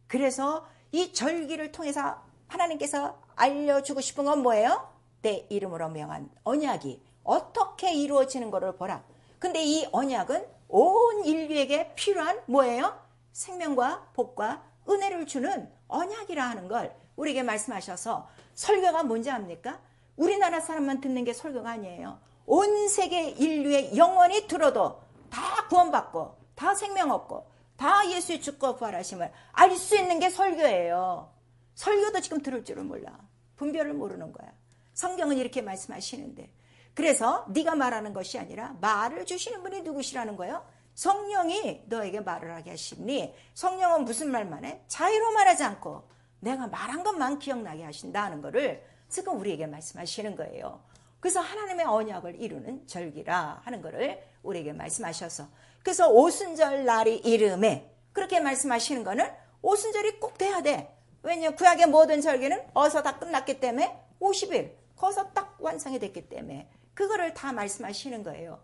그래서 이 절기를 통해서 하나님께서 알려주고 싶은 건 뭐예요? 내 이름으로 명한 언약이 어떻게 이루어지는 것을 보라. 근데 이 언약은 온 인류에게 필요한 뭐예요? 생명과 복과 은혜를 주는 언약이라 하는 걸 우리에게 말씀하셔서 설교가 뭔지 압니까? 우리나라 사람만 듣는 게 설교가 아니에요. 온 세계 인류의 영원히 들어도 다 구원받고 다 생명 얻고 다 예수의 죽고 부활하심을 알 수 있는 게 설교예요. 설교도 지금 들을 줄을 몰라. 분별을 모르는 거야. 성경은 이렇게 말씀하시는데 그래서 네가 말하는 것이 아니라 말을 주시는 분이 누구시라는 거예요? 성령이 너에게 말을 하게 하시니 성령은 무슨 말만 해? 자유로 말하지 않고 내가 말한 것만 기억나게 하신다는 거를 지금 우리에게 말씀하시는 거예요. 그래서 하나님의 언약을 이루는 절기라 하는 거를 우리에게 말씀하셔서 그래서 오순절 날이 이름에 그렇게 말씀하시는 거는 오순절이 꼭 돼야 돼. 왜냐면 구약의 모든 절기는 어서 다 끝났기 때문에 50일 거기서 딱 완성이 됐기 때문에 그거를 다 말씀하시는 거예요.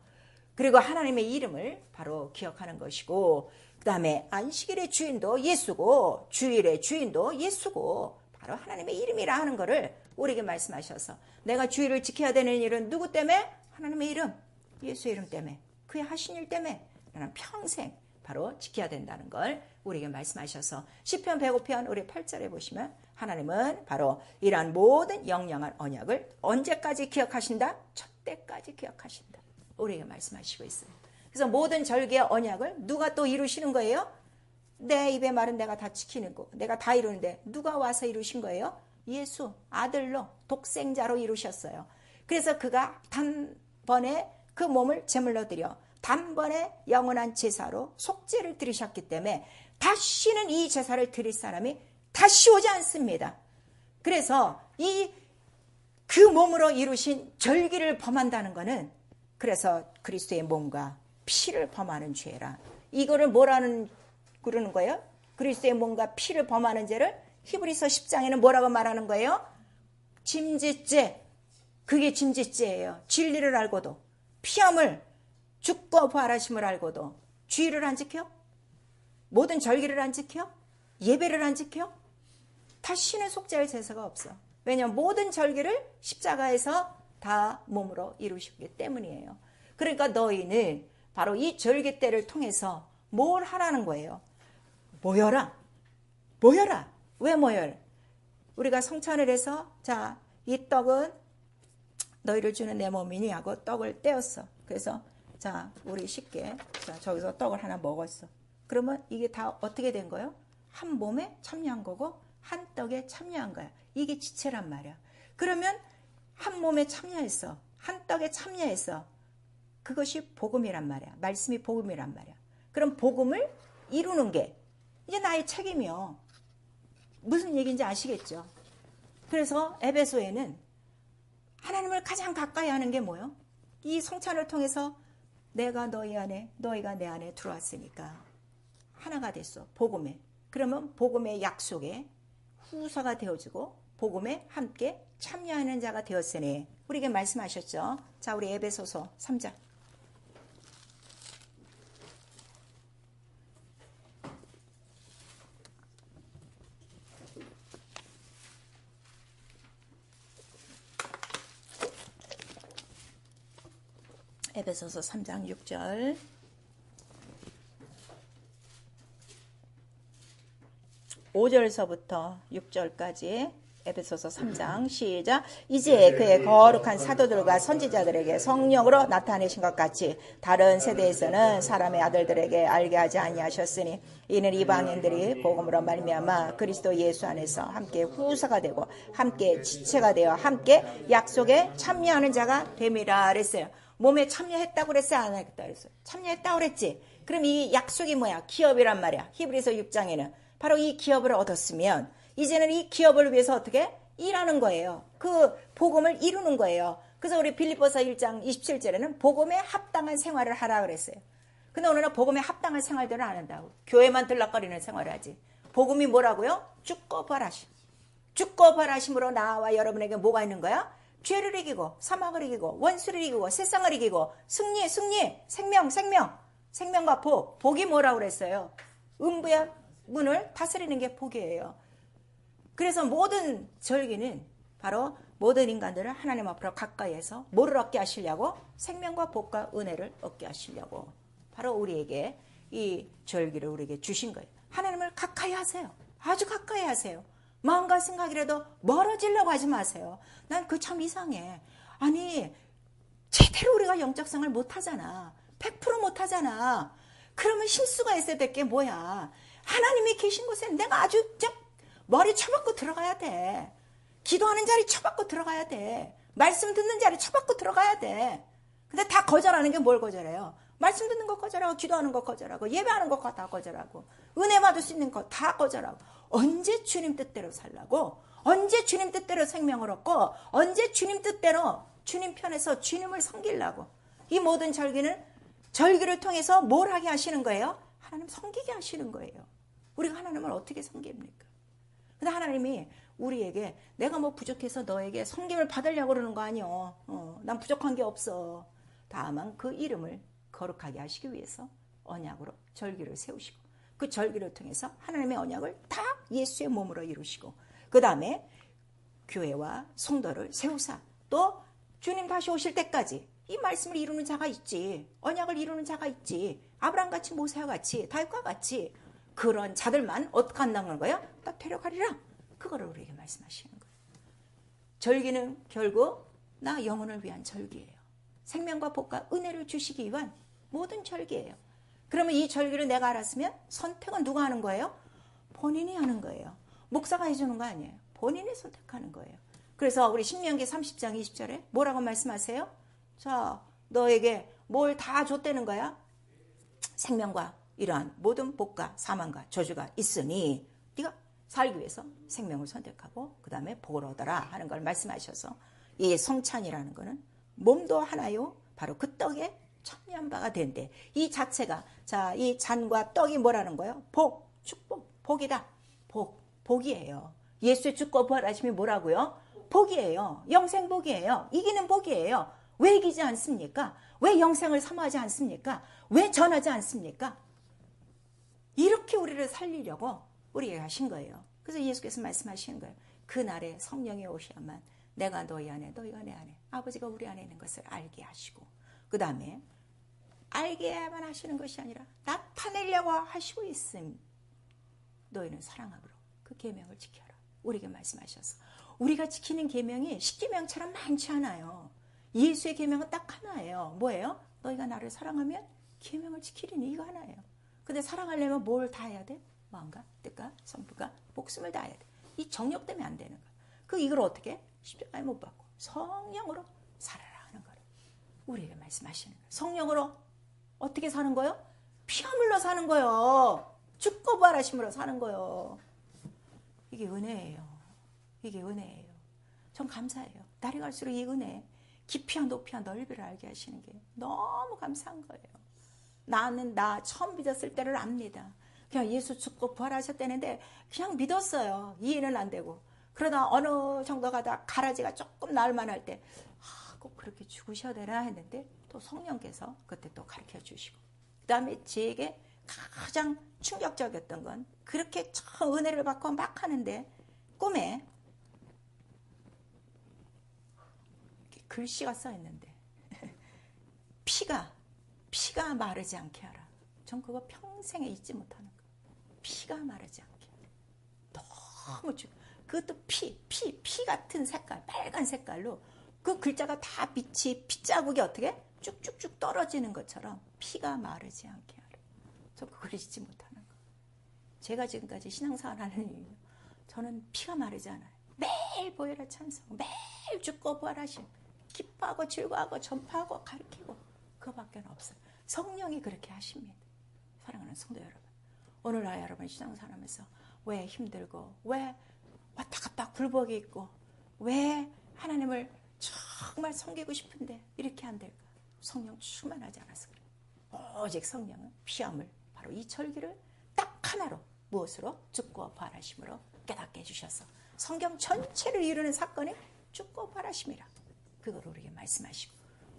그리고 하나님의 이름을 바로 기억하는 것이고, 그 다음에 안식일의 주인도 예수고 주일의 주인도 예수고 바로 하나님의 이름이라 하는 거를 우리에게 말씀하셔서, 내가 주일을 지켜야 되는 일은 누구 때문에? 하나님의 이름, 예수의 이름 때문에, 그의 하신 일 때문에 나는 평생 바로 지켜야 된다는 걸 우리에게 말씀하셔서, 시편 105편 우리 8절에 보시면 하나님은 바로 이러한 모든 영영한 언약을 언제까지 기억하신다? 첫 때까지 기억하신다. 우리에게 말씀하시고 있어요. 그래서 모든 절기의 언약을 누가 또 이루시는 거예요? 내 입의 말은 내가 다 지키는 거, 내가 다 이루는데 누가 와서 이루신 거예요? 예수 아들로 독생자로 이루셨어요. 그래서 그가 단번에 그 몸을 제물로 드려 단번에 영원한 제사로 속죄를 드리셨기 때문에 다시는 이 제사를 드릴 사람이 다시 오지 않습니다. 그래서 그 몸으로 이루신 절기를 범한다는 것은, 그래서 그리스도의 몸과 피를 범하는 죄라. 이거를 뭐라는 그러는 거예요? 그리스도의 몸과 피를 범하는 죄를 히브리서 10장에는 뭐라고 말하는 거예요? 짐짓죄. 그게 짐짓죄예요. 진리를 알고도, 피함을, 죽고 부활하심을 알고도 주의를 안 지켜? 모든 절기를 안 지켜? 예배를 안 지켜? 다시는 속죄할 제사가 없어. 왜냐하면 모든 절기를 십자가에서 다 몸으로 이루시기 때문이에요. 그러니까 너희는 바로 이 절기 때를 통해서 뭘 하라는 거예요? 모여라. 모여라. 왜 모여라? 우리가 성찬을 해서, 자, 이 떡은 너희를 주는 내 몸이니 하고 떡을 떼었어. 그래서 자, 우리 쉽게, 자, 저기서 떡을 하나 먹었어. 그러면 이게 다 어떻게 된 거예요? 한 몸에 참여한 거고 한 떡에 참여한 거야. 이게 지체란 말이야. 그러면 한 몸에 참여했어, 한 떡에 참여했어. 그것이 복음이란 말이야. 말씀이 복음이란 말이야. 그럼 복음을 이루는 게 이제 나의 책임이요. 무슨 얘기인지 아시겠죠? 그래서 에베소에는 하나님을 가장 가까이 하는 게 뭐예요? 이 성찬을 통해서 내가 너희 안에, 너희가 내 안에 들어왔으니까 하나가 됐어. 복음에. 그러면 복음의 약속에 후사가 되어지고 복음에 함께 참여하는 자가 되었으니, 우리에게 말씀하셨죠. 자, 우리 에베소서 3장. 에베소서 3장 6절. (5절서부터) (6절까지) 에베소서 3장 시작. 이제 그의 거룩한 사도들과 선지자들에게 성령으로 나타내신 것 같이 다른 세대에서는 사람의 아들들에게 알게 하지 아니하셨으니, 이는 이방인들이 복음으로 말미암아 그리스도 예수 안에서 함께 후사가 되고 함께 지체가 되어 함께 약속에 참여하는 자가 됨이라 그랬어요. 몸에 참여했다고 그랬어요? 안 했다고 그랬어요? 참여했다고 그랬지? 그럼 이 약속이 뭐야? 기업이란 말이야. 히브리서 6장에는 바로 이 기업을 얻었으면 이제는 이 기업을 위해서 어떻게? 일하는 거예요. 그 복음을 이루는 거예요. 그래서 우리 빌립보서 1장 27절에는 복음에 합당한 생활을 하라 그랬어요. 근데 오늘은 복음에 합당한 생활들을 안 한다고. 교회만 들락거리는 생활을 하지. 복음이 뭐라고요? 죽고 부활하심. 죽고 부활하심으로 나와 여러분에게 뭐가 있는 거야? 죄를 이기고 사망을 이기고 원수를 이기고 세상을 이기고 승리, 생명과 복. 복이 뭐라고 그랬어요? 음부의 문을 다스리는 게 복이에요. 그래서 모든 절기는 바로 모든 인간들을 하나님 앞으로 가까이해서 뭐를 얻게 하시려고? 생명과 복과 은혜를 얻게 하시려고 바로 우리에게 이 절기를 우리에게 주신 거예요. 하나님을 가까이 하세요. 아주 가까이 하세요. 마음과 생각이라도 멀어지려고 하지 마세요. 난 그 참 이상해. 아니, 제대로 우리가 영적성을 못하잖아. 100% 못하잖아. 그러면 실수가 있어야 될 게 뭐야? 하나님이 계신 곳에 내가 아주 머리 쳐박고 들어가야 돼. 기도하는 자리 쳐박고 들어가야 돼. 말씀 듣는 자리 쳐박고 들어가야 돼. 근데 다 거절하는 게 뭘 거절해요? 말씀 듣는 거 거절하고, 기도하는 거 거절하고, 예배하는 거 다 거절하고, 은혜 받을 수 있는 거 다 거절하고. 언제 주님 뜻대로 살라고? 언제 주님 뜻대로 생명을 얻고, 언제 주님 뜻대로 주님 편에서 주님을 섬기려고? 이 모든 절기를 통해서 뭘 하게 하시는 거예요? 하나님 섬기게 하시는 거예요. 우리가 하나님을 어떻게 섬깁니까? 근데 하나님이 우리에게 내가 뭐 부족해서 너에게 섬김을 받으려고 그러는 거 아니요. 난 부족한 게 없어. 다만 그 이름을 거룩하게 하시기 위해서 언약으로 절기를 세우시고 그 절기를 통해서 하나님의 언약을 다 예수의 몸으로 이루시고 그 다음에 교회와 성도를 세우사 또 주님 다시 오실 때까지 이 말씀을 이루는 자가 있지. 언약을 이루는 자가 있지. 아브라함같이 모세와 같이 다윗과 같이 그런 자들만 어떻게 한다는 거야? 딱 데려가리라. 그거를 우리에게 말씀하시는 거예요. 절기는 결국 나 영혼을 위한 절기예요. 생명과 복과 은혜를 주시기 위한 모든 절기예요. 그러면 이 절기를 내가 알았으면 선택은 누가 하는 거예요? 본인이 하는 거예요. 목사가 해주는 거 아니에요. 본인이 선택하는 거예요. 그래서 우리 신명기 30장 20절에 뭐라고 말씀하세요? 자, 너에게 뭘 다 줬다는 거야? 생명과 이러한 모든 복과 사망과 저주가 있으니 네가 살기 위해서 생명을 선택하고 그 다음에 복을 얻어라 하는 걸 말씀하셔서 이 성찬이라는 거는 몸도 하나요. 바로 그 떡에 천년바가 된대. 이 자체가 자, 이 잔과 떡이 뭐라는 거예요? 복, 축복, 복이다. 복이에요. 예수의 죽고 부활하심이 뭐라고요? 복이에요. 영생복이에요. 이기는 복이에요. 왜 이기지 않습니까? 왜 영생을 사모하지 않습니까? 왜 전하지 않습니까? 이렇게 우리를 살리려고 우리에게 하신 거예요. 그래서 예수께서 말씀하시는 거예요. 그날에 성령이 오셔야만 내가 너희 안에 너희가 내 안에 아버지가 우리 안에 있는 것을 알게 하시고 그 다음에 알게 해야만 하시는 것이 아니라 나타내려고 하시고 있음. 너희는 사랑함으로 그 계명을 지켜라. 우리에게 말씀하셔서 우리가 지키는 계명이 십계명처럼 많지 않아요. 예수의 계명은 딱 하나예요. 뭐예요? 너희가 나를 사랑하면 계명을 지키리니 이거 하나예요. 근데 사랑하려면 뭘 다 해야 돼? 마음과 뜻과 성품과 목숨을 다해야 돼. 이 정욕 때문에 안 되는 거야. 이걸 어떻게? 십자가에 못 박고 성령으로 살아라 하는 거를 우리에게 말씀하시는 거예요. 성령으로 어떻게 사는 거예요? 피 흘러 사는 거예요. 죽고 부활하심으로 사는 거예요. 이게 은혜예요. 이게 은혜예요. 전 감사해요. 날이 갈수록 이 은혜 깊이와 높이와 넓이를 알게 하시는 게 너무 감사한 거예요. 나는 나 처음 믿었을 때를 압니다. 그냥 예수 죽고 부활하셨다는데 그냥 믿었어요. 이해는 안 되고. 그러다 어느 정도 가다 가라지가 조금 나을 만할 때 꼭 그렇게 죽으셔야 되나 했는데 또 성령께서 그때 또 가르쳐 주시고 그 다음에 제게 가장 충격적이었던 건 그렇게 처음 은혜를 받고 막 하는데 꿈에 글씨가 써있는데 피가 마르지 않게 하라. 전 그거 평생에 잊지 못하는 거예요. 피가 마르지 않게 하라. 너무 그것도 피 같은 색깔, 빨간 색깔로 그 글자가 다 빛이 핏자국이 어떻게 쭉쭉쭉 떨어지는 것처럼 피가 마르지 않게 하라. 저 그걸 잊지 못하는 거예요. 제가 지금까지 신앙생활 하는 이유는 저는 피가 마르지 않아요. 매일 보혈의 찬송, 매일 죽고 부활하심, 기뻐하고 즐거워하고 전파하고 가르치고 그거밖에 없어요. 성령이 그렇게 하십니다. 사랑하는 성도 여러분, 오늘날 여러분 신앙생활하면서 왜 힘들고 왜 왔다 갔다 굴복이 있고 왜 하나님을 정말 섬기고 싶은데 이렇게 안 될까? 성령 충만하지 않아서 그래요. 오직 성령은 피함을 바로 이 절기를 딱 하나로 무엇으로? 죽고 부활하심으로 깨닫게 해주셔서 성경 전체를 이루는 사건이 죽고 부활하심이라 그걸 우리에게 말씀하시고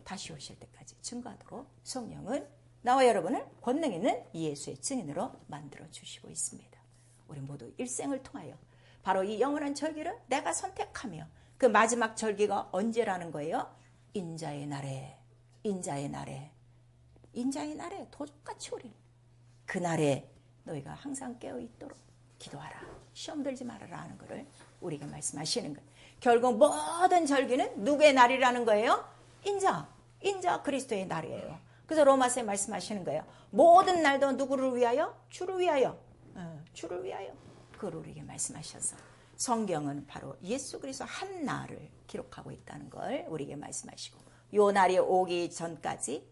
다시 오실 때까지 증거하도록 성령은 나와 여러분을 권능 있는 예수의 증인으로 만들어 주시고 있습니다. 우리 모두 일생을 통하여 바로 이 영원한 절기를 내가 선택하며 그 마지막 절기가 언제라는 거예요? 인자의 날에 도적같이 오리니 그날에 너희가 항상 깨어있도록 기도하라. 시험 들지 말아라 하는 것을 우리에게 말씀하시는 거예요. 결국 모든 절기는 누구의 날이라는 거예요? 인자 그리스도의 날이에요. 그래서 로마서에 말씀하시는 거예요. 모든 날도 누구를 위하여? 주를 위하여. 그걸 우리에게 말씀하셔서 성경은 바로 예수 그리스도 한 날을 기록하고 있다는 걸 우리에게 말씀하시고 요 날이 오기 전까지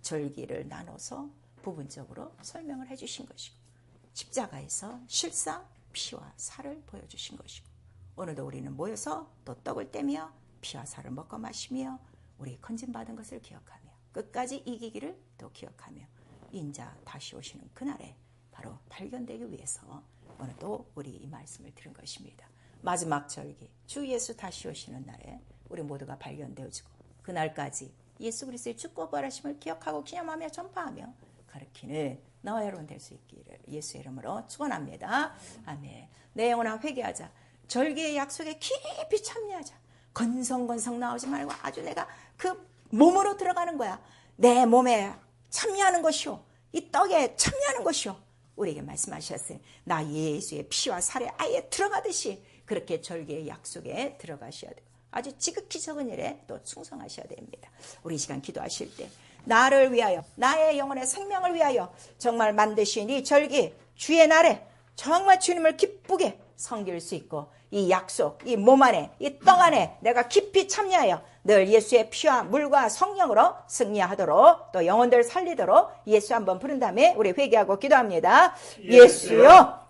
절기를 나눠서 부분적으로 설명을 해주신 것이고 십자가에서 실상 피와 살을 보여주신 것이고 오늘도 우리는 모여서 또 떡을 떼며 피와 살을 먹고 마시며 우리 건진받은 것을 기억하며 끝까지 이기기를 또 기억하며 인자 다시 오시는 그날에 바로 발견되기 위해서 오늘도 우리 이 말씀을 들은 것입니다. 마지막 절기, 주 예수 다시 오시는 날에 우리 모두가 발견되어지고 그날까지 예수 그리스도의 죽고 부활하심을 기억하고 기념하며 전파하며 가르치는 나와 여러분 될 수 있기를 예수의 이름으로 축원합니다. 아멘. 내 영혼아 회개하자. 절기의 약속에 깊이 참여하자. 건성건성 나오지 말고 아주 내가 그 몸으로 들어가는 거야. 내 몸에 참여하는 것이요. 이 떡에 참여하는 것이요. 우리에게 말씀하셨어요. 나 예수의 피와 살에 아예 들어가듯이 그렇게 절기의 약속에 들어가셔야 돼요. 아주 지극히 적은 일에 또 충성하셔야 됩니다. 우리 이 시간 기도하실 때 나를 위하여 나의 영혼의 생명을 위하여 정말 만드신 이 절기 주의 날에 정말 주님을 기쁘게 섬길 수 있고 이 약속, 이 몸 안에, 이 떡 안에 내가 깊이 참여하여 늘 예수의 피와 물과 성령으로 승리하도록 또 영혼들 살리도록 예수 한번 부른 다음에 우리 회개하고 기도합니다. 예수여